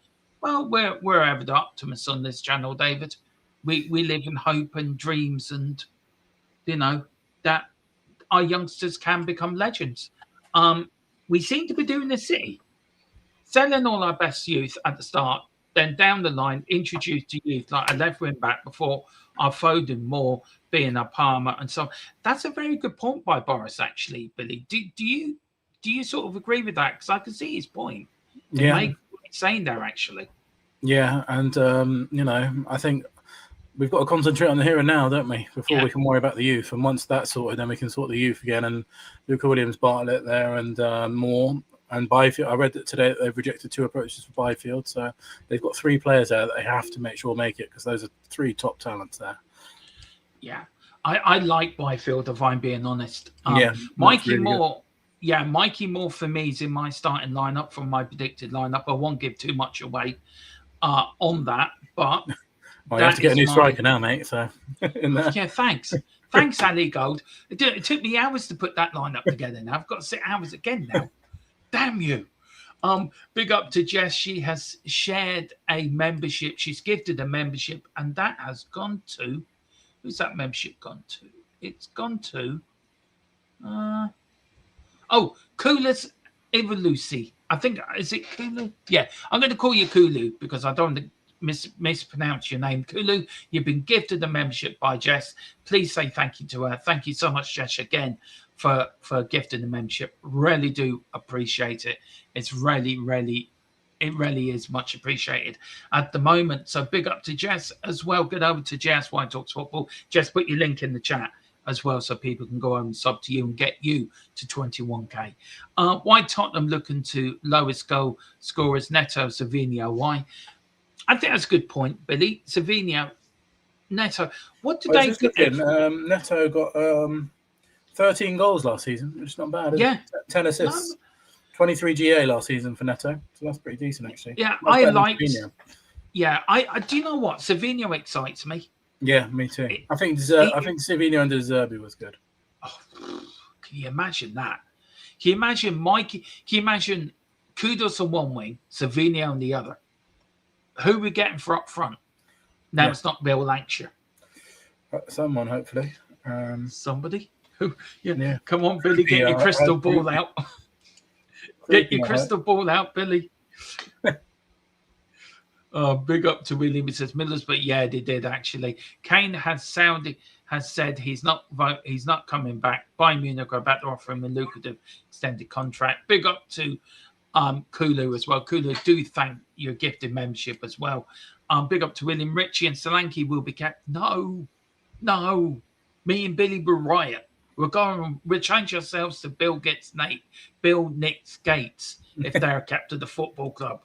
Well, we're ever the optimists on this channel, David. We live in hope and dreams, and, that our youngsters can become legends. We seem to be doing the City, selling all our best youth at the start, then down the line introduce to youth like a left wing back before our Foden, more being our Palmer, and so on. That's a very good point by Boris, actually, Billy. Do you sort of agree with that? Because I can see his point. Yeah, he's saying there actually. Yeah, and I think we've got to concentrate on the here and now, don't we? Before Yeah. we can worry about the youth. And once that's sorted, then we can sort the youth again. And Luca Williams, Bartlett there, and Moore and Byfield. I read that today that they've rejected 2 approaches for Byfield, so they've got 3 players there that they have to make sure make it, because those are 3 top talents there. Yeah, I like Byfield, if I'm being honest. Mikey really Moore. Good. Yeah, Mikey Moore for me is in my starting lineup from my predicted lineup. I won't give too much away on that, but you have to get a new striker now, mate. So yeah, thanks, Ali Gold. It took me hours to put that lineup together. Now I've got to sit hours again now. Damn you. Big up to Jess. She has shared a membership. She's gifted a membership, and that has gone to. Who's that membership gone to? It's gone to. Kula's Evolusi. I think, is it Kulu? Yeah, I'm going to call you Kulu because I don't want to mispronounce your name. Kulu, you've been gifted a membership by Jess. Please say thank you to her. Thank you so much, Jess, again for gifting the membership. Really do appreciate it. It's really is much appreciated at the moment. So big up to Jess as well. Get over to Jess White Talks Football. Jess, put your link in the chat as well so people can go over and sub to you and get you to 21k. Why Tottenham looking to lowest goal scorers? Neto, Savinho. Why? I think that's a good point, Billy. Savinho, Neto. What did they get? Neto got 13 goals last season, which is not bad. Is it? 10 assists. No. 23 GA last season for Neto, so that's pretty decent actually. Yeah, I liked. Yeah, I do you know what? Savinho excites me. Yeah, me too. I think Savinho and De Zerbi was good. Oh, can you imagine that? Can you imagine Mikey? Can you imagine Kudus on one wing, Savinho on the other? Who are we getting for up front? Now it's not Bill Lancashire. Someone, hopefully. Somebody? Who? Yeah. Come on, Billy, get your crystal ball out. Get your crystal ball out, Billy. Big up to William. It says Millers, but yeah, they did actually. Kane has said he's not coming back. Bayern Munich are about to offer him a lucrative extended contract. Big up to Kulu as well. Kulu, do thank your gifted membership as well. Big up to William. Richie and Solanke will be kept. No. Me and Billy will riot. We'll change ourselves to Bill Nicks Gates if they're kept at the football club.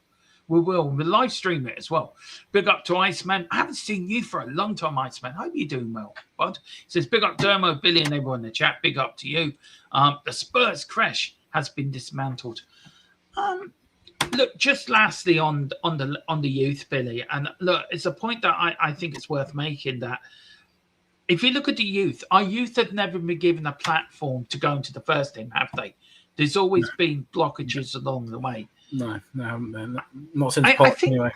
We will. We'll live stream it as well. Big up to Iceman. I haven't seen you for a long time, Iceman. Hope you're doing well, bud. It says big up Dermo, Billy, and everyone in the chat. Big up to you. The Spurs crash has been dismantled. Look, just lastly on the youth, Billy, and look, it's a point that I think it's worth making that. If you look at the youth, our youth have never been given a platform to go into the first team, have they? There's always been blockages along the way. No, haven't been. Not since Pot, anyway.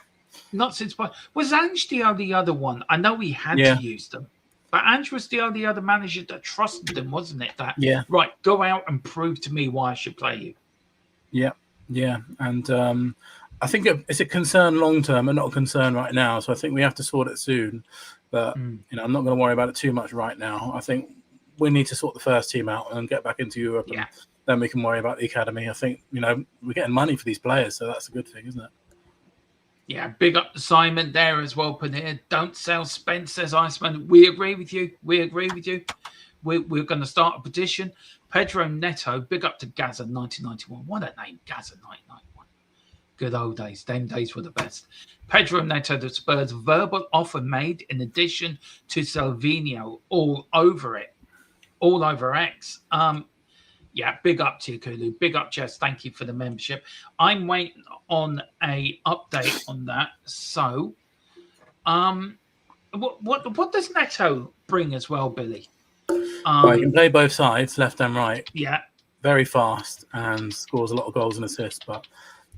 Not since Pot. Was Ange the only other one? I know he had to use them. But Ange was the only other manager that trusted them, wasn't it? Right, go out and prove to me why I should play you. Yeah. And I think it's a concern long-term and not a concern right now. So I think we have to sort it soon. But, I'm not going to worry about it too much right now. I think we need to sort the first team out and get back into Europe. And then we can worry about the academy. I think, we're getting money for these players. So that's a good thing, isn't it? Yeah, big up to Simon there as well, Panir. Don't sell Spence, says Iceman. We agree with you. We're going to start a petition. Pedro Neto, big up to Gaza 1991. What a name, Gaza 1991. Good old days. Them days were the best. Pedro Neto, the Spurs verbal offer made in addition to Salvinho all over it. All over X. Big up to you, Kulu. Big up, Jess. Thank you for the membership. I'm waiting on a update on that. So, what does Neto bring as well, Billy? He can play both sides, left and right. Yeah. Very fast and scores a lot of goals and assists. But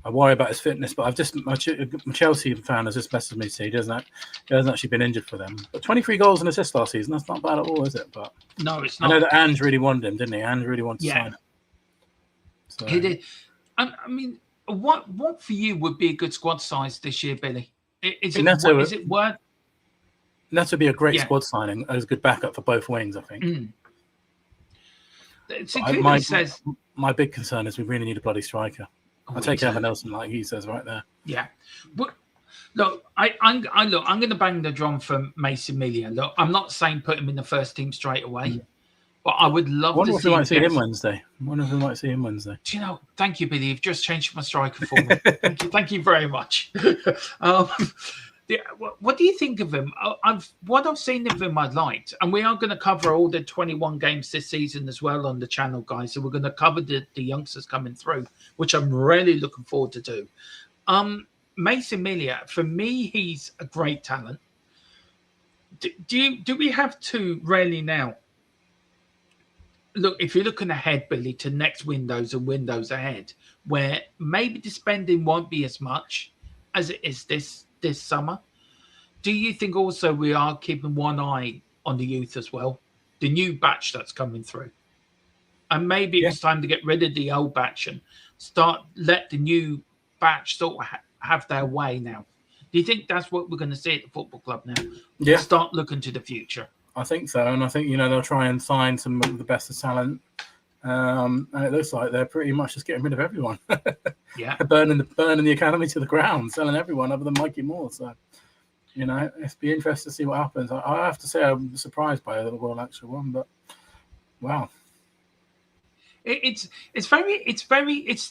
I worry about his fitness. But my Chelsea fan has just messaged me. He hasn't actually been injured for them. But 23 goals and assists last season. That's not bad at all, is it? But no, it's not. I know that Ange really wanted him, didn't he? Ange really wanted to sign him. So. He did. I mean, what for you would be a good squad size this year, Billy? Is it worth? That would be a great squad signing as a good backup for both wings, I think. My big concern is we really need a bloody striker. I'll take Evan Nelson, like he says right there. Yeah. But Look, I'm going to bang the drum for Mason Melia. Look, I'm not saying put him in the first team straight away, but I would love to wonder if see we might see him Wednesday. Do you know? Thank you, Billy. You've just changed my striker for me. Thank you very much. What do you think of him? What I've seen of him, I liked, and we are going to cover all the 21 games this season as well on the channel, guys. So we're going to cover the youngsters coming through, which I'm really looking forward to do. Mason Melia, for me, he's a great talent. Do we have to really now? Look, if you're looking ahead, Billy, to next windows and windows ahead, where maybe the spending won't be as much as it is this summer, do you think also we are keeping one eye on the youth as well, the new batch that's coming through, and maybe it's time to get rid of the old batch and let the new batch sort of have their way now? Do you think that's what we're going to see at the football club now? Yeah, start looking to the future. I think so, and I think they'll try and sign some of the best of talent. And it looks like they're pretty much just getting rid of everyone. Yeah, burning the academy to the ground, selling everyone other than Mikey Moore. So, it's be interesting to see what happens. I have to say I'm surprised by the Royal Actual one, but wow, it's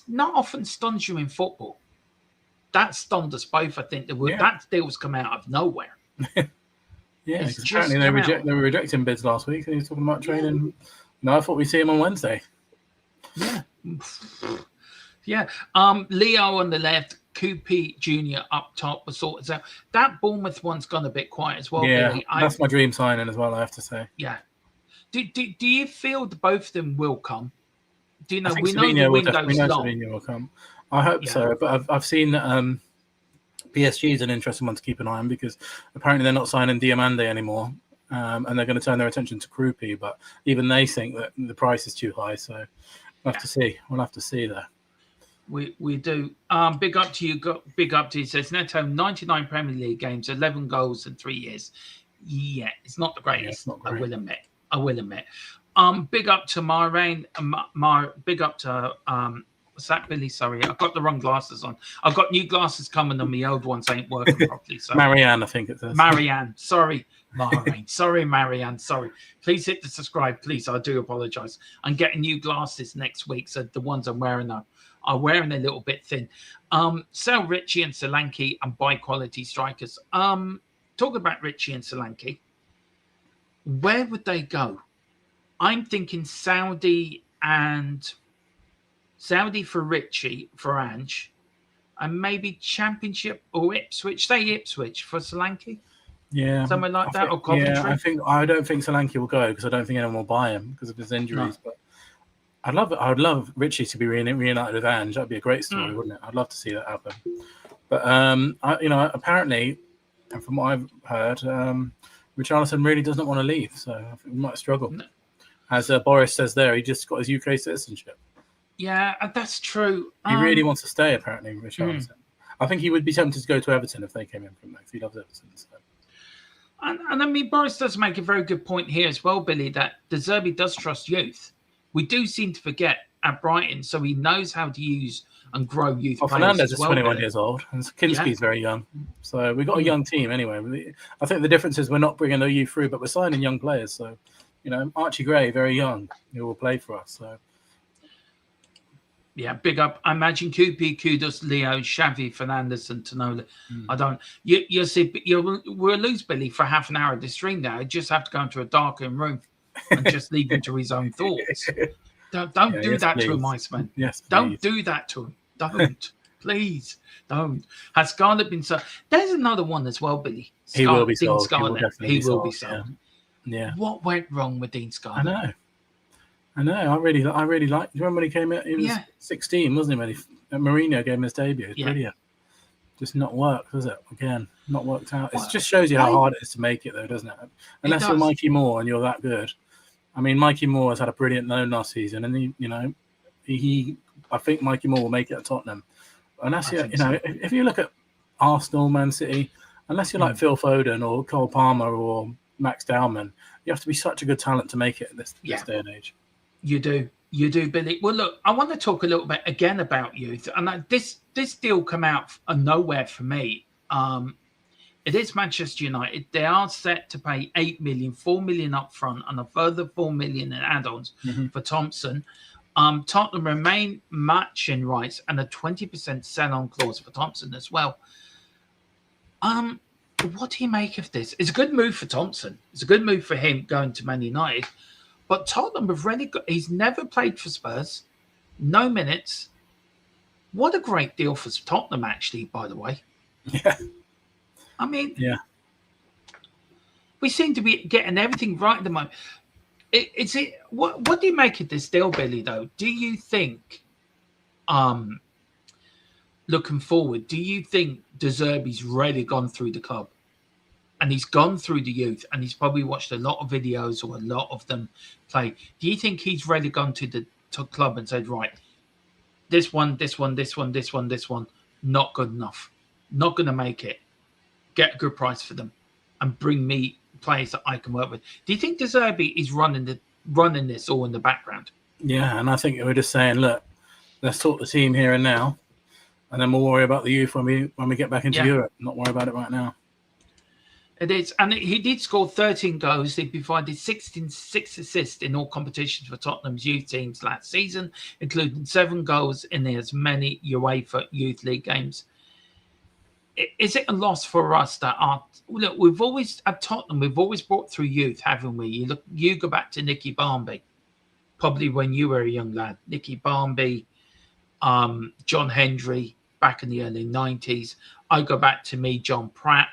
not often stuns you in football. That stunned us both. I think that deal's come out of nowhere. Yeah, apparently they were rejecting bids last week, and he was talking about training. I thought we'd see him on Wednesday. Yeah. Yeah. Leo on the left, Coopy Jr. up top was sorted out. That Bournemouth one's gone a bit quiet as well. Yeah, Billy. that's my dream signing as well, I have to say. Yeah. Do you feel that both of them will come? Do you know? We know Savino will come. I hope so, but I've seen that PSG is an interesting one to keep an eye on, because apparently they're not signing Diamande anymore, and they're going to turn their attention to Krupi, but even they think that the price is too high, so we'll have to see. We'll have to see there. We do. Big up to you. Big up to you. Says Neto, 99 Premier League games, 11 goals in 3 years. Yeah, it's not the greatest. Not great. I will admit. Big up to Bahrain. Big up to what's that, Billy? Sorry, I've got the wrong glasses on. I've got new glasses coming, and my old ones ain't working properly. So Marianne, I think it says. Marianne, sorry. Bahrain. Sorry, Marianne. Sorry. Please hit the subscribe, please. I do apologize. I'm getting new glasses next week, so the ones I'm wearing are wearing a little bit thin. Sell Richie and Solanke and buy quality strikers. Talking about Richie and Solanke, where would they go? I'm thinking Saudi for Richie, for Ange, and maybe Championship or Ipswich. Say Ipswich for Solanke. Yeah, something like that, or Coventry. Yeah, I don't think Solanke will go, because I don't think anyone will buy him because of his injuries. No. But I'd love Richie to be reunited with Ange. That'd be a great story, wouldn't it? I'd love to see that happen. But apparently, and from what I've heard, Richarlison really does not want to leave, so I think we might struggle. No. As Boris says there, he just got his UK citizenship. Yeah, that's true. He really wants to stay, apparently, Richarlison. I think he would be tempted to go to Everton if they came in from there, because he loves Everton. So. And I mean, Boris does make a very good point here as well, Billy, that De Zerbi does trust youth. We do seem to forget at Brighton, so he knows how to use and grow youth players. Fernandez is 21 years old, and Kinski's very young. So we've got a young team anyway. I think the difference is we're not bringing the youth through, but we're signing young players. So, Archie Gray, very young, who will play for us. So. Yeah, big up. I imagine Kupi, Kudos, Leo, Xavi, Fernandez, and Tanola. I don't. You'll see. We'll lose Billy for half an hour of the stream now. You just have to go into a darkened room and just leave him to his own thoughts. Don't do that to him, Iceman. Yes, please. Don't do that to him. Don't. Please don't. Has Scarlett been sold? There's another one as well, Billy. He will be sold. He will be sold. Yeah. What went wrong with Dean Scarlett? I know. I really like. Do you remember when he came out? He was 16, wasn't he? When Mourinho gave him his debut. It's brilliant. Just not worked, was it? Again, not worked out. It just shows you how hard it is to make it, though, doesn't it? Unless you're Mikey Moore and you're that good. I mean, Mikey Moore has had a brilliant loan last season, and I think Mikey Moore will make it at Tottenham. Unless if you look at Arsenal, Man City, unless you're like Phil Foden or Cole Palmer or Max Dowman, you have to be such a good talent to make it in this day and age. You do, Billy. Well, look, I want to talk a little bit again about youth, and this deal come out of nowhere for me. It is Manchester United. They are set to pay 8 million, 4 million up front, and a further 4 million in add-ons for Thompson. Tottenham remain matching rights and a 20% sell-on clause for Thompson as well. What do you make of this? It's a good move for Thompson. It's a good move for him going to Man United. But Tottenham have really got... He's never played for Spurs. No minutes. What a great deal for Tottenham, actually, by the way. Yeah. I mean... Yeah. We seem to be getting everything right at the moment. What do you make of this deal, Billy, though? Do you think... looking forward, do you think De Zerbi's really gone through the club? And he's gone through the youth, and he's probably watched a lot of videos or a lot of them play. Do you think he's really gone to the club and said, right, this one, not good enough, not going to make it, get a good price for them, and bring me players that I can work with? Do you think De Zerbi is running this all in the background? Yeah, and I think we're just saying, look, let's sort the team here and now, and then we'll worry about the youth when we get back into Europe. Not worry about it right now. It is, and he did score 13 goals. He provided 6 assists in all competitions for Tottenham's youth teams last season, including 7 goals in as many UEFA Youth League games. Is it a loss for us that look? We've always at Tottenham, we've always brought through youth, haven't we? You go back to Nicky Barmby, probably when you were a young lad. Nicky Barmby, John Hendry, back in the early 90s. I go back to me, John Pratt.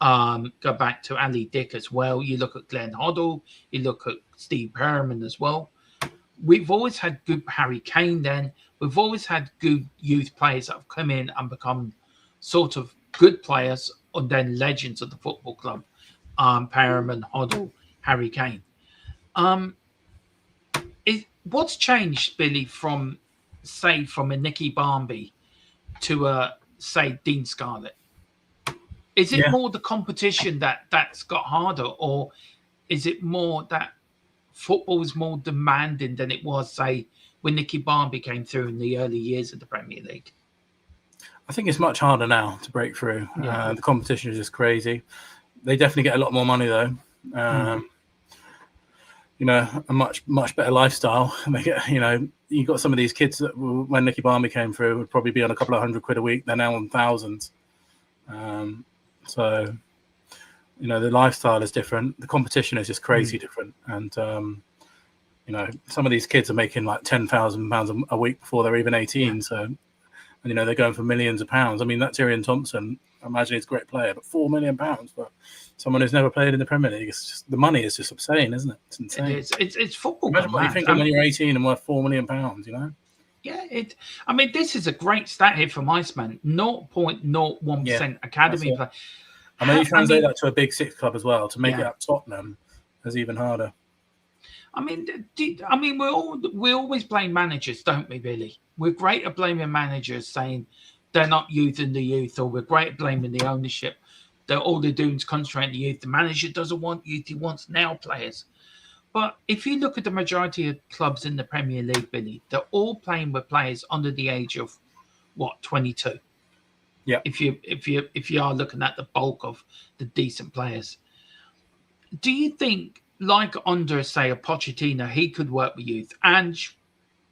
Go back to Ali Dick as well. You look at Glenn Hoddle. You look at Steve Perriman as well. We've always had good Harry Kane then. We've always had good youth players that have come in and become sort of good players and then legends of the football club. Perriman, Hoddle, Harry Kane. What's changed, Billy, from a Nicky Barmby to a, say, Dean Scarlett? Is it more the competition that's got harder, or is it more that football is more demanding than it was, say, when Nicky Barmby came through in the early years of the Premier League? I think it's much harder now to break through. Yeah. The competition is just crazy. They definitely get a lot more money, though. You know, a much better lifestyle. They get, you know, you got some of these kids that when Nicky Barmby came through would probably be on a couple of £100 a week. They're now on thousands. So, you know, the lifestyle is different. The competition is just crazy different. And, you know, some of these kids are making like £10,000 a week before they're even 18. Yeah. So, and, you know, they're going for millions of pounds. I mean, that Tyrion Thompson, I imagine he's a great player, but £4 million for someone who's never played in the Premier League. It's just, the money is just insane, isn't it? It's insane. It is. It's football. Imagine what you're thinking when you're 18 and worth £4 million, you know? Yeah, I mean, this is a great stat here from Iceman. 0.01% academy play. I mean, you translate that to a Big Six club as well. To make it at Tottenham is even harder. I mean, we always blame managers, don't we, Billy? We're great at blaming managers, saying they're not youth in the youth, or we're great at blaming the ownership. That all they're doing is concentrating the youth. The manager doesn't want youth; he wants now players. But if you look at the majority of clubs in the Premier League, Billy, they're all playing with players under the age of 22. Yeah. If you are looking at the bulk of the decent players, do you think, like under, say, a Pochettino, he could work with youth and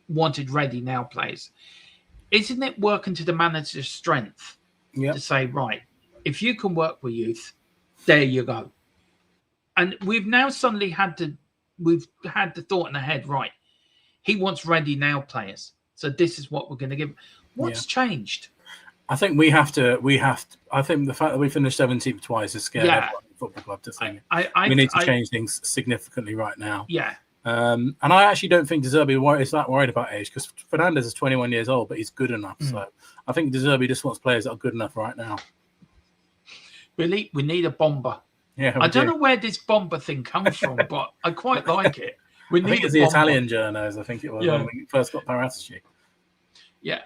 wanted ready now players? Isn't it working to the manager's strength to say, right, if you can work with youth, there you go. And we've now suddenly we've had the thought in the head, right, he wants ready now players. So this is what we're going to give. What's changed? I think we have to. I think the fact that we finished 17th twice is scared everyone in the football club to think we need to change things significantly right now. Yeah. And I actually don't think De Zerbi is that worried about age, because Fernandes is 21 years old, but he's good enough. So I think De Zerbi just wants players that are good enough right now. We need a bomber. Yeah, I don't know where this bomber thing comes from, but I quite like it. I think it's the Italian journos. I think it was when we first got Paratici. Yeah.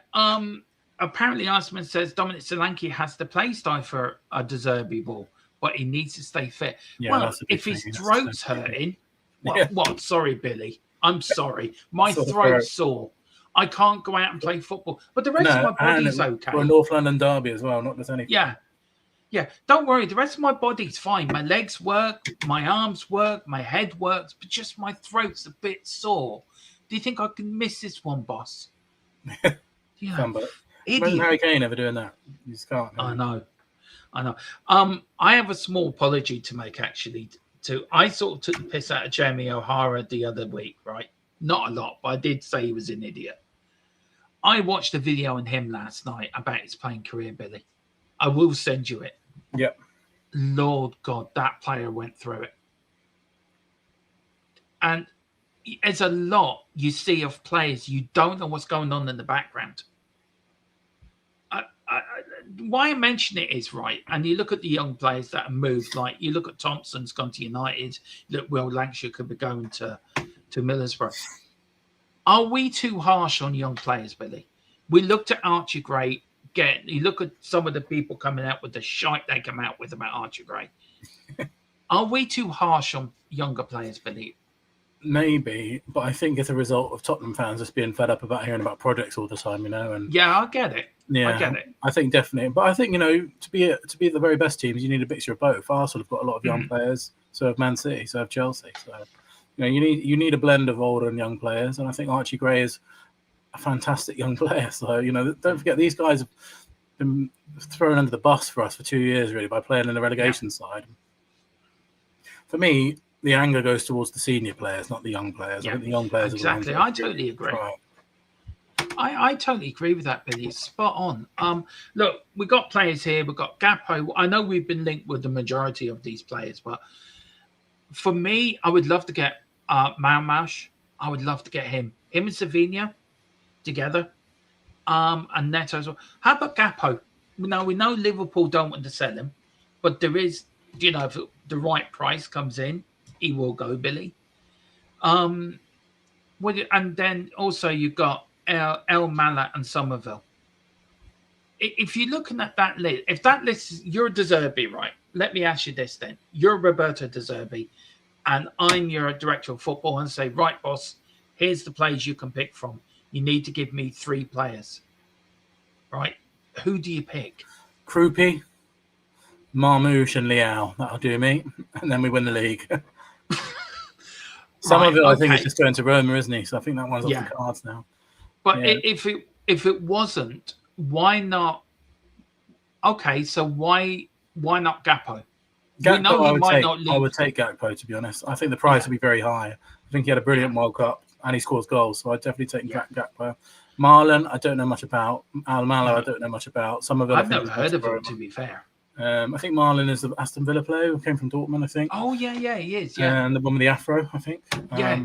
Apparently, Iceman says Dominic Solanke has the play style for a De Zerbi ball, but he needs to stay fit. Yeah, well, if his throat's hurting, what? Sorry, Billy. I'm sorry. My throat's sore. I can't go out and play football. But the rest of my body's okay. We're a North London derby as well, not just anything. Yeah. Yeah, don't worry. The rest of my body's fine. My legs work, my arms work, my head works, but just my throat's a bit sore. Do you think I can miss this one, boss? You know, But imagine idiot. Harry Kane ever doing that. You just can't. I know. I have a small apology to make, actually. I sort of took the piss out of Jamie O'Hara the other week, right? Not a lot, but I did say he was an idiot. I watched a video on him last night about his playing career, Billy. I will send you it. Yep. Lord God, that player went through it. And there's a lot you see of players, you don't know what's going on in the background. Why I mention it is, right, and you look at the young players that have moved, like you look at Thompson's gone to United, look, Will Lancashire could be going to Middlesbrough. Are we too harsh on young players, Billy? We looked at Archie Gray. You look at some of the people coming out with the shite they come out with about Archie Gray. Are we too harsh on younger players, Billy? Maybe, but I think it's a result of Tottenham fans just being fed up about hearing about projects all the time, And yeah, I get it. Yeah, I get it. I think definitely, but I think to be the very best teams, you need a mixture of both. Arsenal have got a lot of young players, so have Man City, so have Chelsea. So you need a blend of older and young players, and I think Archie Gray is a fantastic young player. So don't forget these guys have been thrown under the bus for us for 2 years, really, by playing in the relegation side. For me, the anger goes towards the senior players, not the young players. Yeah, I think the young players exactly. I totally agree. Right. I totally agree with that, Billy. It's spot on. Look, we got players here. We've got Gakpo. I know we've been linked with the majority of these players, but for me, I would love to get Malmash. I would love to get him and Savinha together, and Neto as well. How about Gakpo? We know Liverpool don't want to sell him, but there is, if the right price comes in, he will go, Billy. And then also you've got El Malak and Somerville. If you're looking at that list, if that list is, you're De Zerbi, right? Let me ask you this then. You're Roberto De Zerbi, and I'm your director of football, and say, right, boss, here's the players you can pick from. You need to give me 3 players. Right? Who do you pick? Krupi, Marmouche and Leao. That'll do me. And then we win the league. Somerville, I think, is just going to Roma, isn't he? So I think that one's off the cards now. But if it wasn't, why not? Okay, so why not Gakpo? I would take Gakpo, to be honest. I think the price would be very high. I think he had a brilliant World Cup and he scores goals, so I'd definitely take Gakpo. Marlon, I don't know much about. Almalo, I don't know much about. Somerville, I've never heard of him, to be fair. I think Marlon is the Aston Villa player who came from Dortmund, I think. Oh, yeah, he is, yeah. And the one with the afro, I think. Yeah.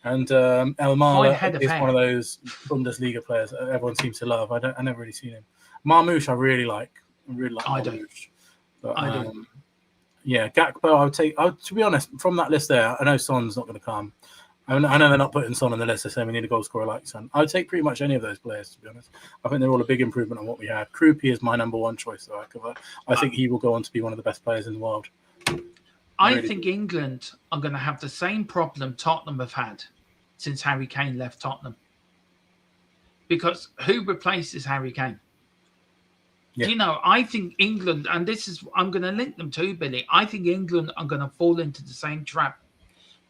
And El Mala is hair. one of those Bundesliga players that everyone seems to love. I never really seen him. Marmouche, I really like. I don't. But, I don't. Yeah, Gakpo, I would take. To be honest, from that list there, I know Son's not going to come. I know they're not putting Son on the list. They're saying we need a goal scorer like Son. I would take pretty much any of those players, to be honest. I think they're all a big improvement on what we had. Krupi is my number one choice, though. I think he will go on to be one of the best players in the world. I think England are going to have the same problem Tottenham have had since Harry Kane left Tottenham. Because who replaces Harry Kane? Yeah. I think England, and I'm going to link them too, Billy. I think England are going to fall into the same trap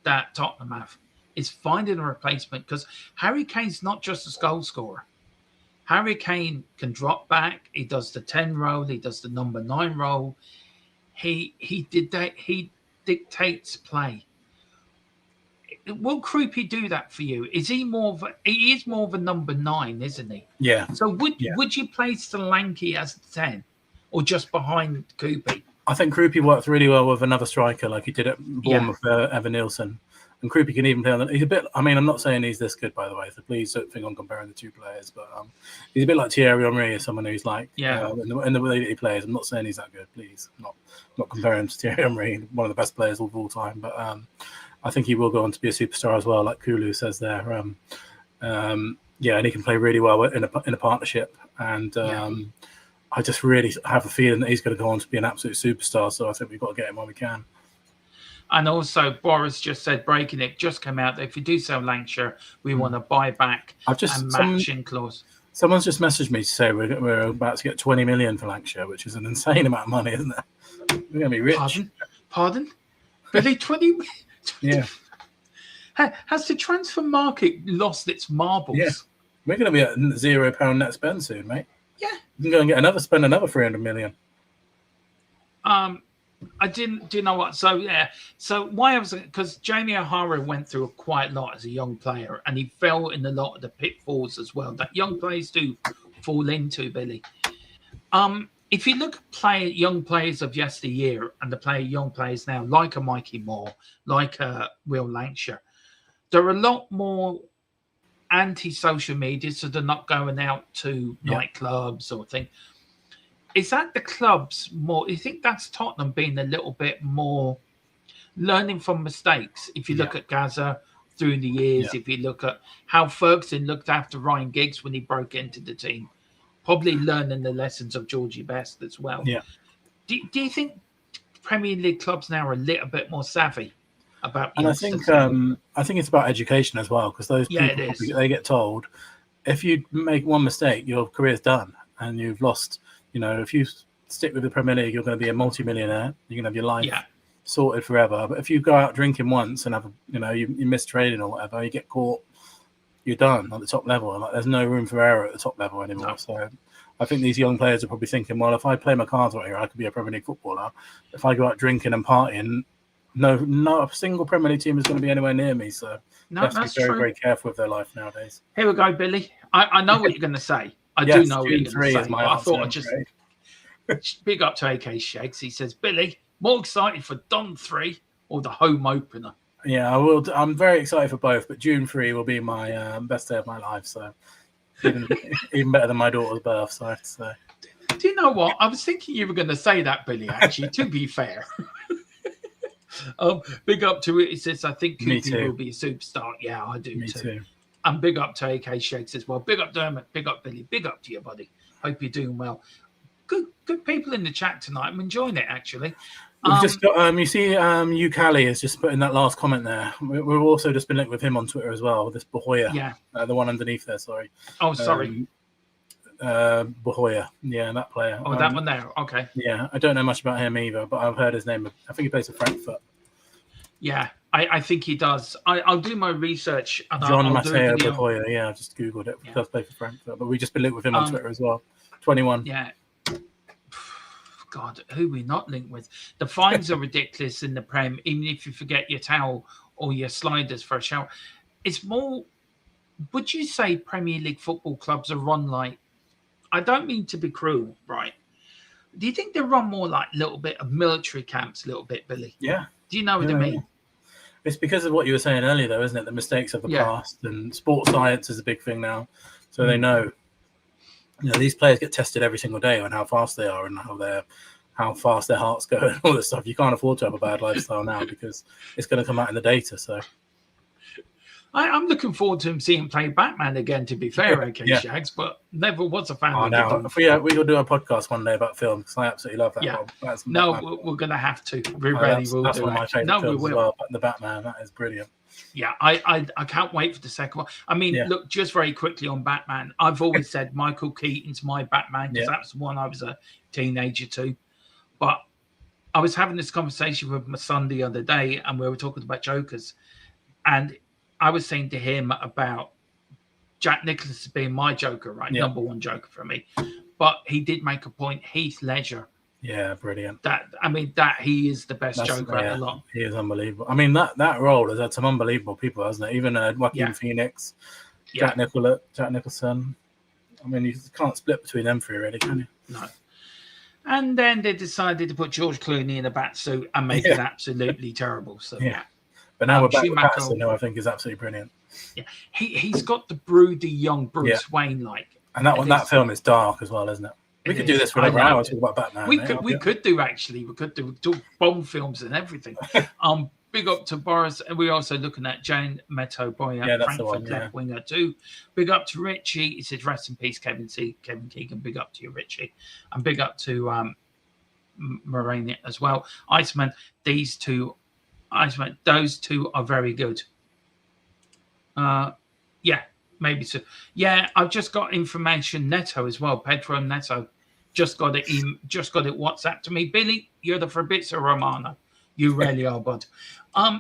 that Tottenham have, is finding a replacement, because Harry Kane's not just a goal scorer. Harry Kane can drop back. He does the 10 role. He does the number 9 role. He dictates play. Will Krupi do that for you? Is he he is more of a number 9, isn't he? Yeah. So would you place Solanke as 10 or just behind Krupi? I think Krupi worked really well with another striker like he did at Bournemouth, Evan Nielsen. And Krupi can even play on that. He's a bit, I'm not saying he's this good, by the way, so please don't think I'm comparing the two players, but he's a bit like Thierry Henry, someone who's like, in the way that he plays. I'm not saying he's that good, please. I'm not comparing him to Thierry Henry, one of the best players of all time, but I think he will go on to be a superstar as well, like Kulu says there. And he can play really well in a partnership. And I just really have a feeling that he's going to go on to be an absolute superstar, so I think we've got to get him while we can. And also, Boris just said, breaking it, just came out that if you do sell Lancashire, we want a buyback and matching clause. Someone's just messaged me to say we're about to get 20 million for Lancashire, which is an insane amount of money, isn't it? We're going to be rich. Pardon? Billy, 20? Yeah. Has the transfer market lost its marbles? Yeah. We're going to be at £0 net spend soon, mate. Yeah. You can go and spend another 300 million. I didn't. Do you know what? So yeah. So why I was because Jamie O'Hara went through quite a lot as a young player, and he fell in a lot of the pitfalls as well that young players do fall into. Billy, if you look at young players of yesteryear and the young players now, like a Mikey Moore, like a Will Lancashire, they're a lot more anti-social media, so they're not going out to nightclubs or things. Is that the clubs more? You think that's Tottenham being a little bit more learning from mistakes? If you look at Gaza through the years, if you look at how Ferguson looked after Ryan Giggs when he broke into the team, probably learning the lessons of Georgie Best as well. Yeah. Do you think Premier League clubs now are a little bit more savvy about? And I think it's about education as well, because those people they get told if you make one mistake, your career's done and you've lost. You know, if you stick with the Premier League, you're going to be a multi-millionaire. You're going to have your life sorted forever. But if you go out drinking once and you miss training or whatever, you get caught, you're done at the top level. Like, there's no room for error at the top level anymore. No. So I think these young players are probably thinking, well, if I play my cards right here, I could be a Premier League footballer. If I go out drinking and partying, not a single Premier League team is going to be anywhere near me. So they have to be very, very careful with their life nowadays. Here we go, Billy. I know what you're going to say. I do know what you're going to say. But I thought I'd just big up to AK Shakes. He says, Billy, more excited for Don 3 or the home opener? Yeah, I will. I'm very excited for both, but June 3 will be my best day of my life. So even better than my daughter's birth. So I have to say. Do you know what? I was thinking you were going to say that, Billy, actually, to be fair. Big up to it. He says, I think Cookie will be a superstar. Yeah, I do too. And big up to AK Shakes as well. Big up Dermot. Big up Billy. Big up to you, buddy. Hope you're doing well. Good people in the chat tonight. I'm enjoying it, actually. We've just got, you see, Ukali has just put in that last comment there. We've also just been linked with him on Twitter as well. This Bahoya. Yeah. The one underneath there, sorry. Oh, sorry. Bahoya. Yeah, that player. Oh, that one there. Okay. Yeah, I don't know much about him either, but I've heard his name. I think he plays for Frankfurt. Yeah, I think he does. I'll do my research. And John I'll Matteo Bahoya. Yeah, I just Googled it. He does play for Frankfurt, but we've just been linked with him on Twitter as well. 21. Yeah. God, who we not linked with? The fines are ridiculous in the Prem, even if you forget your towel or your sliders for a shower. It's more, would you say Premier League football clubs are run like, I don't mean to be cruel, right? Do you think they run more like a little bit of military camps, a little bit, Billy? Yeah. Do you know what I mean? Yeah. It's because of what you were saying earlier, though, isn't it? The mistakes of the past, and sports science is a big thing now. So they know, these players get tested every single day on how fast they are and how fast their hearts go and all this stuff. You can't afford to have a bad lifestyle now because it's going to come out in the data. So I'm looking forward to seeing him play Batman again, to be fair, AK Shags, but never was a fan of it. We will do a podcast one day about film because I absolutely love that. Yeah. We're going to have to. We really will. That's do one of my favourite films we will. as well. The Batman, that is brilliant. Yeah, I can't wait for the second one. I mean, look, just very quickly on Batman, I've always said Michael Keaton's my Batman because that's the one I was a teenager to. But I was having this conversation with my son the other day and we were talking about Jokers. And I was saying to him about Jack Nicholson being my Joker, right? Yeah. Number one Joker for me. But he did make a point, Heath Ledger. Yeah, brilliant. That he is the best Joker at the lot. He is unbelievable. I mean, that role has had some unbelievable people, hasn't it? Even Joaquin Phoenix, Jack Nicholson. I mean, you can't split between them three, really, can you? No. And then they decided to put George Clooney in a bat suit and make it absolutely terrible. So But now we're back with Patterson, who I think is absolutely brilliant. Yeah, he's got the broody young Bruce Wayne like. And that film is dark as well, isn't it? We could do this for another hour. Talk about Batman. We could do actually. We could do Bond films and everything. Big up to Boris, and we're also looking at Jane Meto Boya, Frankfurt left winger too. Big up to Richie. He says rest in peace, Kevin Keegan. Big up to you, Richie, and big up to Morania as well. Iceman. Those two are very good. Maybe so. Yeah, I've just got information. Neto as well. Pedro Neto just got it. Just got it WhatsApp to me. Billy, you're the Fabrizio Romano. You really are, bud.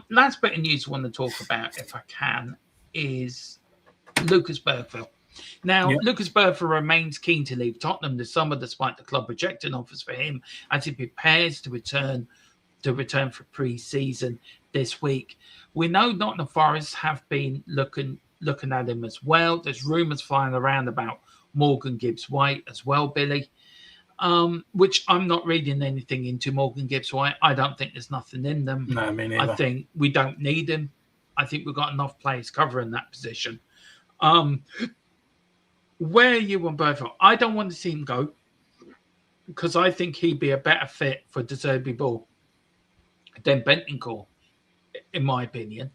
Last bit of news I want to talk about, if I can, is Lucas Bergville. Now, Lucas Bergville remains keen to leave Tottenham this summer, despite the club rejecting offers for him as he prepares to return for pre-season this week. We know Nottingham Forest have been looking at him as well. There's rumours flying around about Morgan Gibbs-White as well, Billy, which I'm not reading anything into Morgan Gibbs-White. I don't think there's nothing in them. No, me neither. I think we don't need him. I think we've got enough players covering that position. Where are you on Bergville? I don't want to see him go because I think he'd be a better fit for De Zerbi ball than Bentancur, in my opinion.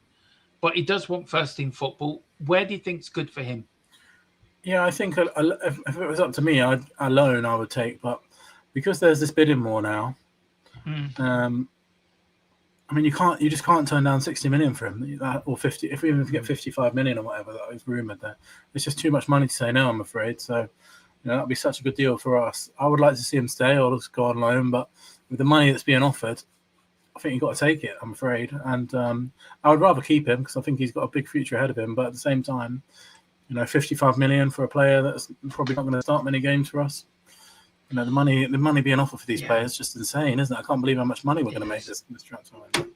But he does want first-team football. Where do you think is good for him? Yeah, I think if it was up to me, I would take. But because there's this bidding war now, I mean, you just can't turn down 60 million for him, or 50. If we even get 55 million or whatever that was rumored, there, it's just too much money to say no. I'm afraid. So, that'd be such a good deal for us. I would like to see him stay or just go on loan, but with the money that's being offered, I think you've got to take it. I'm afraid, and I would rather keep him because I think he's got a big future ahead of him. But at the same time, 55 million for a player that's probably not going to start many games for us. The money being offered for these players is just insane, isn't it? I can't believe how much money we're going to make this transfer window.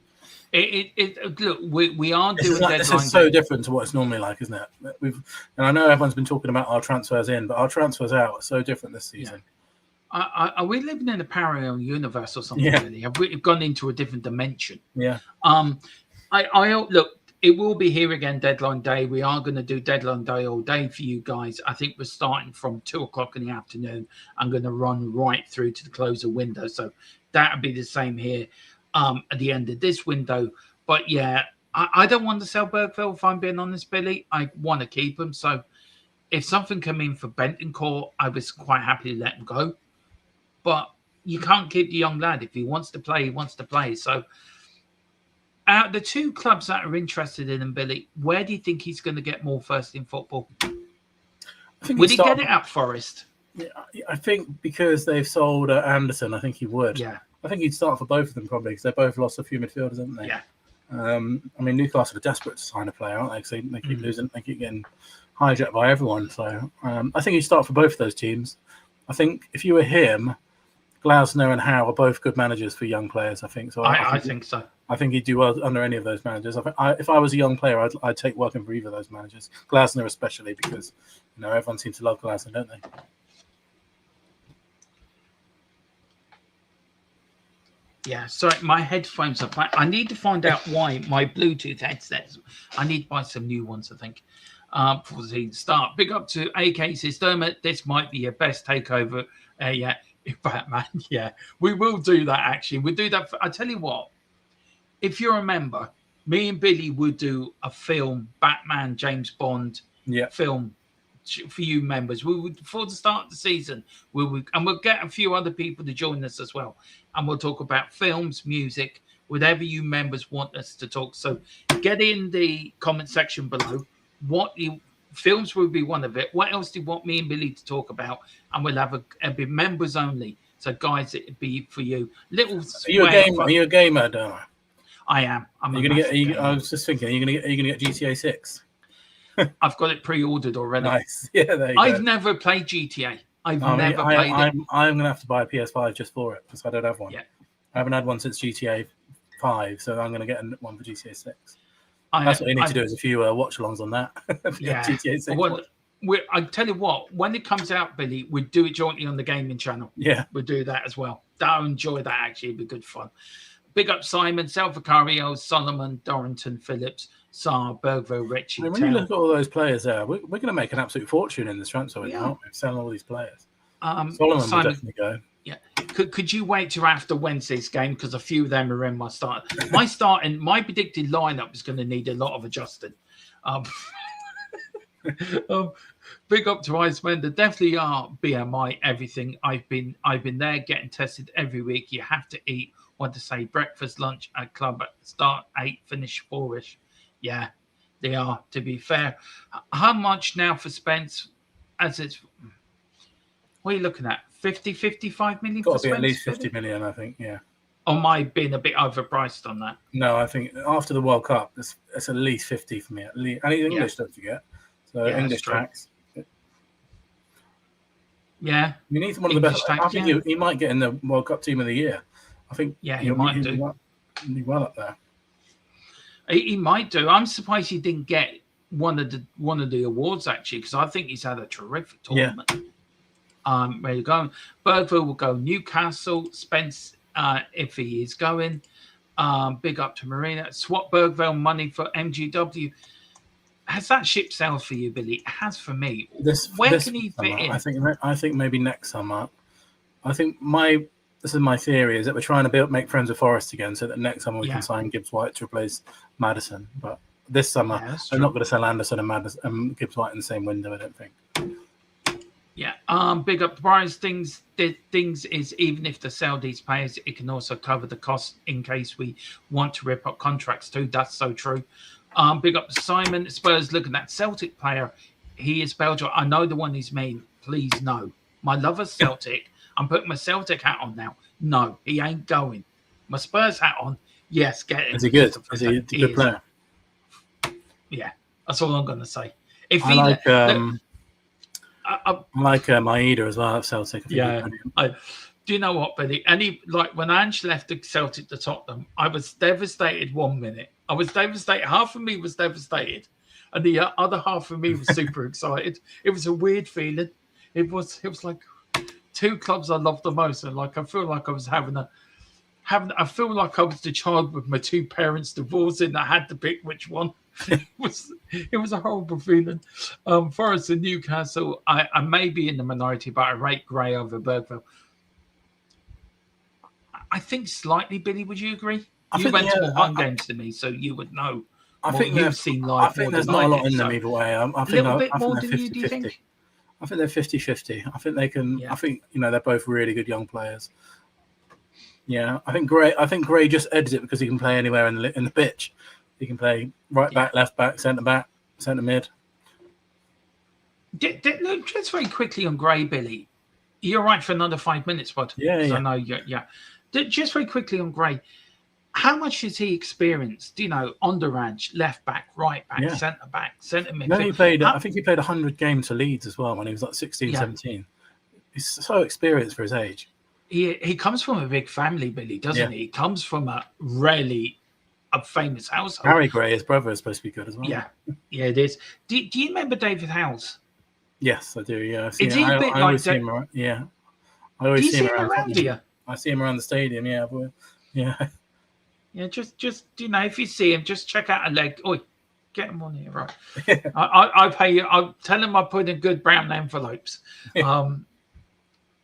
Look, we are doing this is so different to what it's normally like, isn't it? And I know everyone's been talking about our transfers in, but our transfers out are so different this season. Yeah. Are we living in a parallel universe or something? Really? Have we gone into a different dimension? Yeah. I look. It will be here again, deadline day. We are going to do deadline day all day for you guys. I think we're starting from 2:00 in the afternoon. I'm going to run right through to the close of window. So that'll be the same here at the end of this window. But yeah, I don't want to sell Bergville, if I'm being honest, Billy. I want to keep him. So if something came in for Bentancur, I was quite happy to let him go. But you can't keep the young lad. If he wants to play, he wants to play. So out of the two clubs that are interested in him, Billy, where do you think he's going to get more first in football? Would he get it at Forest? Yeah, I think because they've sold Anderson, I think he would. Yeah. I think he'd start for both of them probably because they both lost a few midfielders, haven't they? Yeah. I mean, Newcastle are desperate to sign a player, aren't they? Because they keep losing, they keep getting hijacked by everyone. So I think he'd start for both of those teams. I think if you were him, Glasner and Howe are both good managers for young players, I think. So I think so. I think he'd do well under any of those managers. If I was a young player, I'd take working for either of those managers. Glasner especially because everyone seems to love Glasner, don't they? Yeah, sorry, my headphones are back. I need to find out why my Bluetooth headsets. I need to buy some new ones, I think, before the season start. Big up to AK says, Dermot, this might be your best takeover. Yeah, Batman. Yeah, we will do that, actually. We'll do that. I tell you what, if you remember, me and Billy would do a film, Batman, James Bond film for you members. We would, before the start of the season, and we'll get a few other people to join us as well. And we'll talk about films, music, whatever you members want us to talk. So get in the comment section below. Films will be one of it. What else do you want me and Billy to talk about? And we'll have a be members only. So guys, it'd be for you. Are you a gamer, Dara? I am. I was just thinking, are you gonna get GTA 6? I've got it pre-ordered already. Nice. Yeah, there you I've never played GTA. I've never played it. I'm gonna have to buy a PS5 just for it because I don't have one. Yeah. I haven't had one since GTA 5, so I'm gonna get one for GTA 6. That's what you need to do is a few watch-alongs on that. GTA 6. I tell you what, when it comes out, Billy, we'll do it jointly on the gaming channel. Yeah. We'll do that as well. I'll enjoy that, actually. It'd be good fun. Big up Simon, Salvacario, Solomon, Dorrington, Phillips, Saar, Bergville, Richie. When you look at all those players there, we're going to make an absolute fortune in this transfer window, aren't we? Selling all these players. Solomon will definitely go. Yeah. Could you wait till after Wednesday's game? Because a few of them are in my start. My predicted lineup is going to need a lot of adjusting. Big up to Iceman. There definitely are BMI everything. I've been there getting tested every week. You have to eat. Want to say breakfast, lunch at club at start 8, finish 4ish. Yeah, They are, to be fair. How much now for Spence? As it's, what are you looking at? 55 million Got for to be Spence? at least 50 million, I think. Yeah. Or am I being a bit overpriced on that? No, I think after the World Cup, it's at least 50 for me. At least, and he's English, don't forget. So Yeah, English tax. Yeah. You need one of the best. I think he might get in the World Cup Team of the Year. I think. Yeah, he might do. He'll be well up there. He might do. I'm surprised he didn't get one of the awards actually, because I think he's had a terrific tournament. Yeah. Where you going? Bergville will go Newcastle. Spence, if he is going, big up to Marina. Swap Bergville money for MGW. Has that ship sailed for you, Billy? It has for me. Where can he fit in? I think maybe next summer. This is my theory, is that we're trying to make friends with Forest again, so that next summer we can sign Gibbs White to replace Maddison. But this summer, they're not going to sell Anderson and Gibbs White in the same window, I don't think. Yeah. Big up Brian's things is, even if they sell these players, it can also cover the cost in case we want to rip up contracts too. That's so true. Big up Simon. Spurs looking at Celtic player. He is Belgium. I know the one he's made. Please no. My love of Celtic. I'm putting my Celtic hat on now. No, he ain't going. My Spurs hat on. Yes, get him. Is he good? Is he a good player? Yeah, that's all I'm going to say. I like Maeda as well at Celtic. Yeah. Do you know what, Billy? When Ange left the Celtic to Tottenham, I was devastated 1 minute. I was devastated. Half of me was devastated, and the other half of me was super excited. It was a weird feeling. It was like two clubs I love the most, and I feel like I was I feel like I was the child with my two parents divorcing, and I had to pick which one. It was a horrible feeling. Forest and Newcastle, I may be in the minority, but I rate Gray over Bergville. I think slightly, Billy. Would you agree? You went to more home games than me, so you would know. I think you've seen live. I think there's not a lot in them either way. I think a little bit more than you, do you think? I think they're 50-50. I think they can. Yeah. I think they're both really good young players. Yeah, I think Gray just edges it because he can play anywhere in the pitch. He can play right back, left back, centre mid. Just very quickly on Gray, Billy. You're right for another 5 minutes, bud. Yeah. I know. Yeah. Just very quickly on Gray. How much has he experienced? On the range, left back, right back, centre back, centre mid. No, he played. I think he played 100 games for Leeds as well when he was like 16, 17. He's so experienced for his age. He comes from a big family, Billy, doesn't he? He comes from a famous household. Harry Gray, his brother, is supposed to be good as well. Yeah, it is. Do you remember David Howells? Yes, I do. Yeah, Is he a bit like that? Yeah, I always see him around here. I see him around the stadium. Yeah, Yeah, just if you see him, just check out a leg. Oi, get him on here, right? I pay you. I'll tell him I put in good brown envelopes.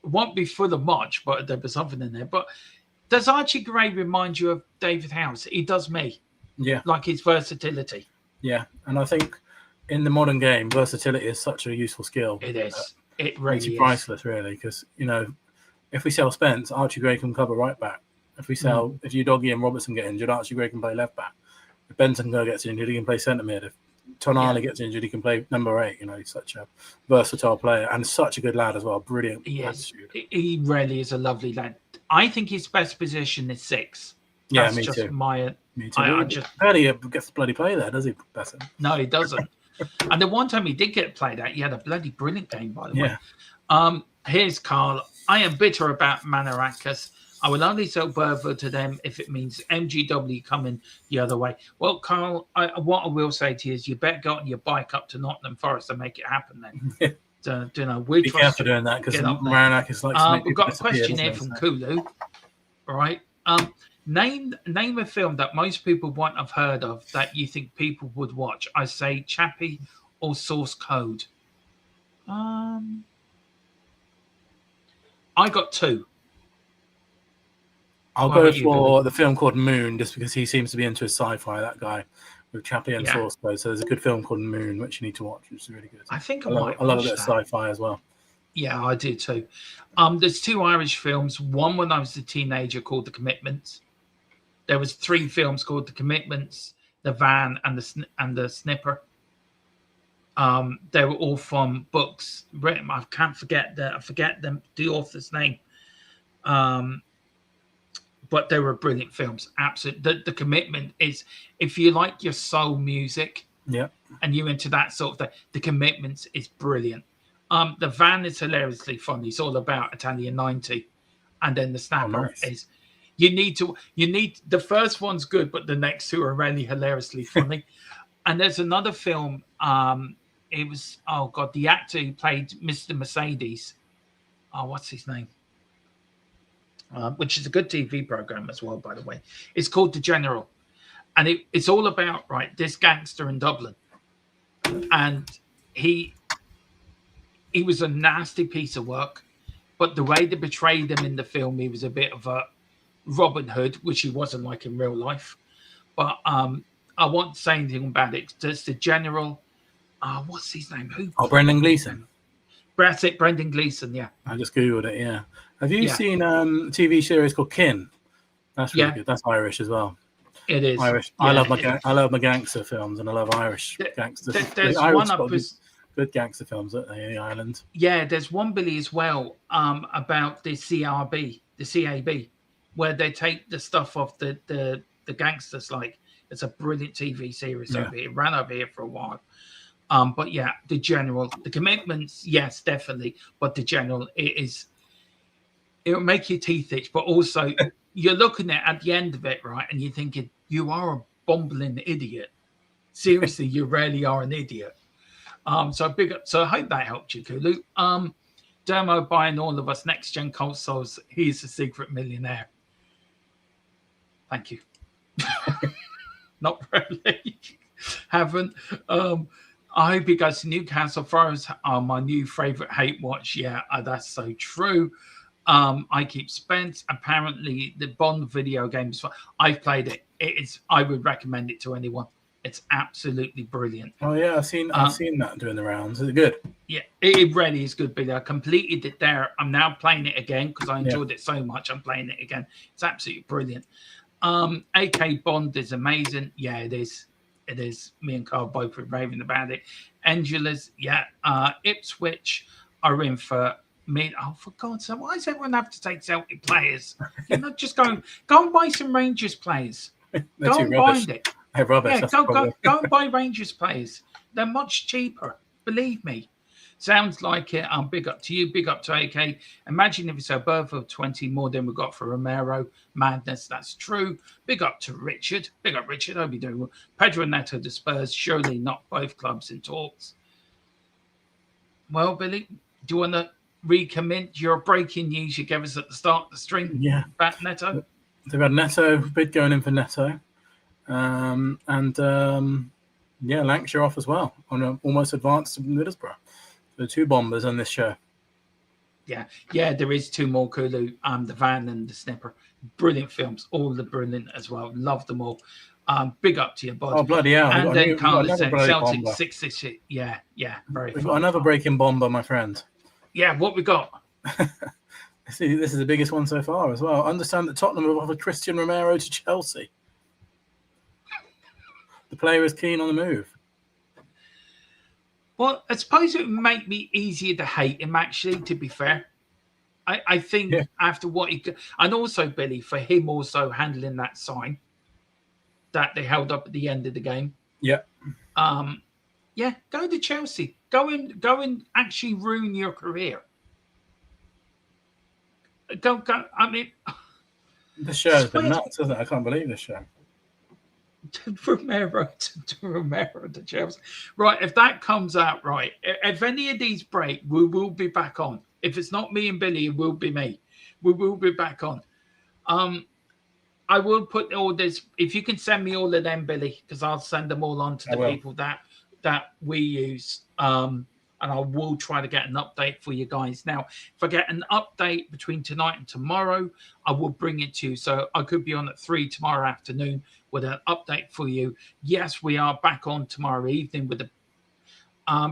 Won't be full of much, but there'll be something in there. But does Archie Gray remind you of David Howells? He does me. Yeah, like his versatility. Yeah, and I think in the modern game, versatility is such a useful skill. It is. It really is. It's priceless, really, because if we sell Spence, Archie Gray can cover right back. If Udogie and Robertson get injured, Archie Gray can play left back. If Benton gets injured, he can play centre mid. If Tonali gets injured, he can play number 8. He's such a versatile player and such a good lad as well. Brilliant. He really is a lovely lad. I think his best position is 6. That's me too. Me too. Barely gets to bloody play there, does he, Benton? No, he doesn't. And the one time he did get played at, he had a bloody brilliant game, by the way. Here's Carl. I am bitter about Manarakis. I will only sell Bertha to them if it means MGW coming the other way. Well, Carl, what I will say to you is you better go on your bike up to Nottingham Forest and make it happen then. Be careful doing that because Maranakis likes to make we've got a question here from Kulu. All right. Name a film that most people won't have heard of that you think people would watch. I say Chappie or Source Code. I got 2. I'll go for the film called Moon, just because he seems to be into his sci-fi, that guy, with Chappie and Source Code. So there's a good film called Moon, which you need to watch, which is really good. I think I love a bit of sci-fi as well. Yeah, I do too. There's 2 Irish films. One when I was a teenager called The Commitments. There was 3 films called The Commitments. The Van, and the Snipper. They were all from books written. I forget the author's name. But they were brilliant films. Absolutely. The commitment is, if you like your soul music, and you're into that sort of thing, the commitment is brilliant. The Van is hilariously funny. It's all about Italian 90, and then the Snapper is. You need the first one's good, but the next two are really hilariously funny. And there's another film. It was the actor who played Mr. Mercedes. What's his name? Which is a good TV program as well, by the way. It's called The General, and it's all about this gangster in Dublin, and he was a nasty piece of work, but the way they portrayed him in the film, he was a bit of a Robin Hood, which he wasn't like in real life. But I won't say anything about it. Just The General. What's his name? Brendan Gleeson. That's it, Brendan Gleeson. Yeah, I just googled it. Yeah, have you seen a TV series called Kin? That's really good. That's Irish as well. It is Irish. Yeah, I love my gangster films, and I love Irish gangsters. There's Irish one up good gangster films at the island. Yeah, there's one, Billy, as well, about the CAB, where they take the stuff off the gangsters. It's a brilliant TV series over here. It ran over here for a while. But yeah, The General, the commitments, yes, definitely. But The General, it'll make your teeth itch, but also you're looking at the end of it, right? And you're thinking, you are a bumbling idiot. Seriously, you really are an idiot. So big up. So I hope that helped you, Kulu. Dermo buying all of us next gen consoles. He's a secret millionaire. Thank you. Not really. Haven't. I hope he goes to Newcastle Forest. My new favorite hate watch. Yeah, that's so true. I keep Spence. Apparently, the Bond video game is fun. I've played it. I would recommend it to anyone. It's absolutely brilliant. Oh yeah, I've seen that doing the rounds. Is it good? Yeah, it really is good, Billy. I completed it there. I'm now playing it again because I enjoyed it so much. I'm playing it again. It's absolutely brilliant. AK Bond is amazing. Yeah, it is. It is. Me and Carl both were raving about it. Angela's, Ipswich are in for me. Oh, for God's sake, why does everyone have to take Celtic players? You're not just go and buy some Rangers players. Go and find it. Hey, rubbish. Yeah, go and buy Rangers players. They're much cheaper. Believe me. Sounds like it. Big up to you. Big up to AK. Imagine if it's a birth of 20 more than we got for Romero. Madness. That's true. Big up to Richard. Big up, Richard. Hope you're doing well. Pedro Neto, the Spurs. Surely not both clubs in talks. Well, Billy, do you want to recommit your breaking news you gave us at the start of the stream? Yeah. About Neto? They've had Neto, bid going in for Neto. Lancashire off as well on almost advanced to Middlesbrough. The two bombers on this show. Yeah, there is two more, Kulu. The Van and the Snipper. Brilliant films. All the brilliant as well. Love them all. Big up to you, bud. Oh, bloody hell. And then Carlos said Celtic 6-6. Yeah. Very We've got another breaking bomber, my friend. Yeah, what we got? See, this is the biggest one so far as well. Understand that Tottenham have offered Christian Romero to Chelsea. The player is keen on the move. Well, I suppose it would make me easier to hate him, actually, to be fair. I think after what he... And also, Billy, for him also handling that sign that they held up at the end of the game. Yeah. Go to Chelsea. Go and actually ruin your career. Go. I mean... This show has been nuts, isn't it? I can't believe this show. Romero to Chelsea. Right, if that comes out right, if any of these break, we will be back on. If it's not me and Billy, it will be me. We will be back on. I will put all this. If you can send me all of them, Billy, because I'll send them all on to the people that we use. And I will try to get an update for you guys. Now, if I get an update between tonight and tomorrow, I will bring it to you. So I could be on at 3 tomorrow afternoon with an update for you. Yes, we are back on tomorrow evening with the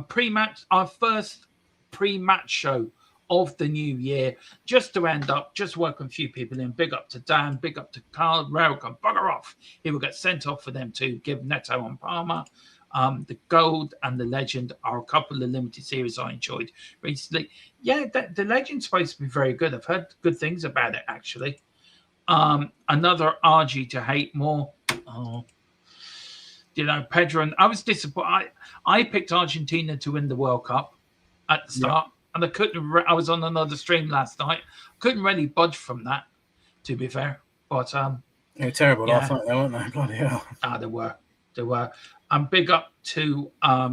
pre-match, our first pre-match show of the new year. Just to end up, just welcome a few people in. Big up to Dan, big up to Carl, Railcon, bugger off. He will get sent off for them to give Neto and Palmer. The Gold and the Legend are a couple of limited series I enjoyed recently. Yeah, the Legend's supposed to be very good. I've heard good things about it, actually. Another RG to hate more. Oh, Pedro, and I was disappointed. I picked Argentina to win the World Cup at the start, and I couldn't. I was on another stream last night. Couldn't really budge from that, to be fair. But they were terrible last night, though, weren't they? Bloody hell. They were. Big up to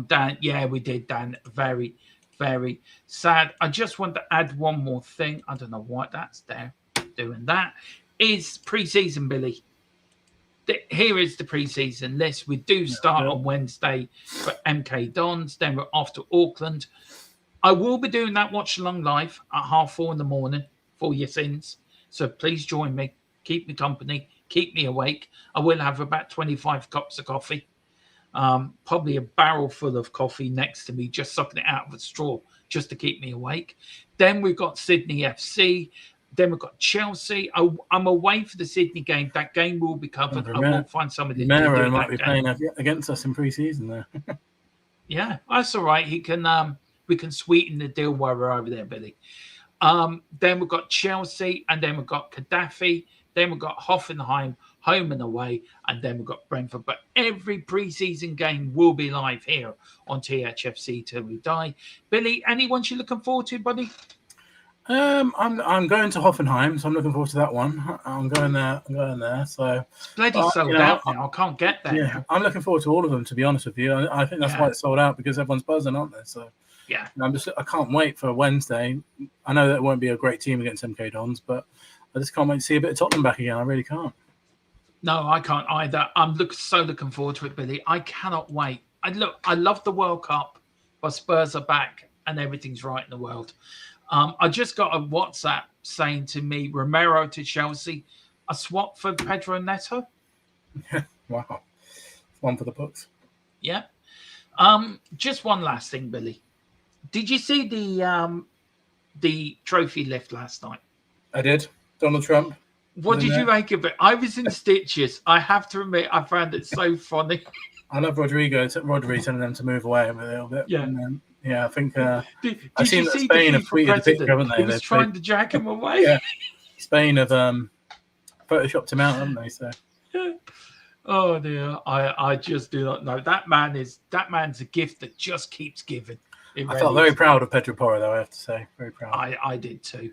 Dan. Yeah, we did, Dan. Very, very sad. I just want to add one more thing. I don't know why that's there. Doing that is pre-season, Billy. Here is the pre-season list. We do start on Wednesday for MK Dons. Then we're off to Auckland. I will be doing that watch along live at 4:30 in the morning for your sins. So please join me. Keep me company. Keep me awake. I will have about 25 cups of coffee. Probably a barrel full of coffee next to me, just sucking it out of a straw just to keep me awake. Then we've got Sydney FC. Then we've got Chelsea. I'm away for the Sydney game. That game will be covered. I will find somebody to do might that be playing against us in pre-season there. Yeah, that's all right. He can. We can sweeten the deal while we're over there, Billy. Then we've got Chelsea, and then we've got Gaddafi. Then we've got Hoffenheim, home and away, and then we've got Brentford. But every pre-season game will be live here on THFC Till We Die. Billy, anyone you're looking forward to, buddy? I'm going to Hoffenheim, so I'm looking forward to that one. I'm going there. So it's bloody sold out now. I can't get there. Yeah, I'm looking forward to all of them. To be honest with you, I think that's why it's sold out, because everyone's buzzing, aren't they? So yeah, I can't wait for Wednesday. I know that it won't be a great team against MK Dons, but I just can't wait to see a bit of Tottenham back again. I really can't. No, I can't either. I'm so looking forward to it, Billy. I cannot wait. I love the World Cup, but Spurs are back and everything's right in the world. I just got a WhatsApp saying to me, Romero to Chelsea, a swap for Pedro Neto. Wow. One for the books. Yeah. Just one last thing, Billy. Did you see the trophy lift last night? I did. Donald Trump. What did you make of it? I was in stitches. I have to admit, I found it so funny. I love Rodri telling them to move away a little bit. Yeah. And then, I think did I've seen that Spain have tweeted a picture, haven't they? He was trying to jack him away. Yeah. Spain have photoshopped him out, haven't they? So. Oh dear, I just do not know. That man's a gift that just keeps giving. I felt very proud of Pedro Porro, though, I have to say. Very proud. I did too.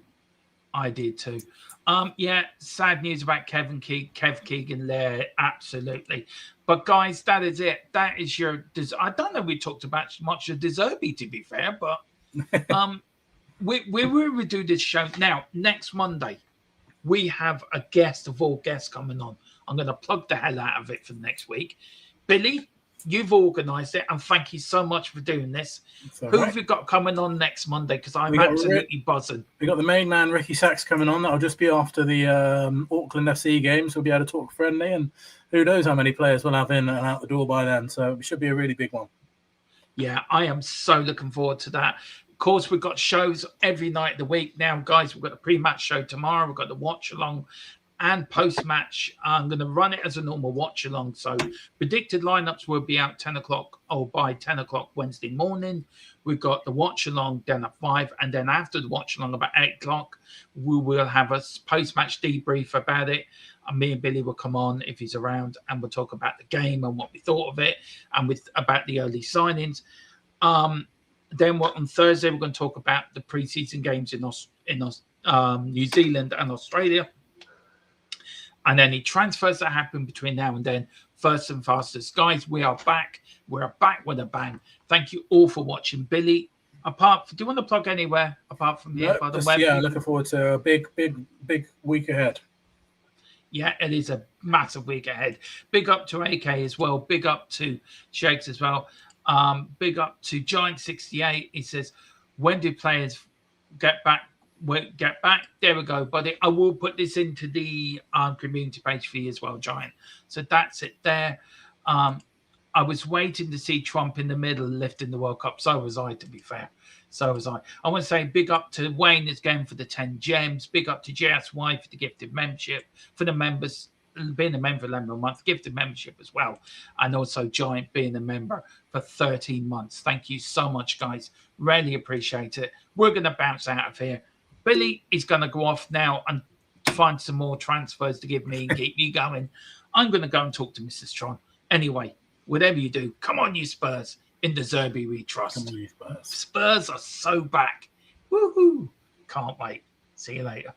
Sad news about Kev Keegan there, absolutely. But guys, that is it. That is your. I don't know. We talked about much of De Zerbi, to be fair, but we will do this show now. Next Monday, we have a guest of all guests coming on. I'm going to plug the hell out of it for next week. Billy, you've organised it, and thank you so much for doing this. Who have you got coming on next Monday? Because I'm absolutely buzzing. We got the main man, Ricky Sachs, coming on. That'll just be after the Auckland FC games. We'll be able to talk friendly, and who knows how many players we'll have in and out the door by then. So it should be a really big one. Yeah, I am so looking forward to that. Of course, we've got shows every night of the week now, guys. We've got the pre-match show tomorrow. We've got the watch-along and post-match. I'm going to run it as a normal watch-along. So predicted lineups will be out 10 o'clock or by 10 o'clock Wednesday morning. We've got the watch-along then at 5. And then after the watch-along about 8 o'clock, we will have a post-match debrief about it. And me and Billy will come on if he's around, and we'll talk about the game and what we thought of it and about the early signings. Then on Thursday, we're going to talk about the pre-season games in New Zealand and Australia. And any transfers that happen between now and then, first and fastest. Guys, we are back. We're back with a bang. Thank you all for watching. Billy, do you want to plug anywhere apart from here? By the web? Yeah, looking forward to a big week ahead. Yeah, it is a massive week ahead. Big up to AK as well. Big up to Shakes as well. Big up to Giant68. He says, when do players get back? There we go, buddy. I will put this into the community page for you as well, Giant. So that's it there. I was waiting to see Trump in the middle lifting the World Cup. So was I, to be fair. So was I. I want to say big up to Wayne that's going for the 10 gems. Big up to JSY for the gifted membership. For the members, being a member of a month, gifted membership as well. And also Giant being a member for 13 months. Thank you so much, guys. Really appreciate it. We're going to bounce out of here. Billy is going to go off now and find some more transfers to give me and keep me going. I'm going to go and talk to Mrs. Tron. Anyway, whatever you do, come on, you Spurs. In the Zerbi we trust. Come on, you Spurs. Spurs are so back. Woohoo. Can't wait. See you later.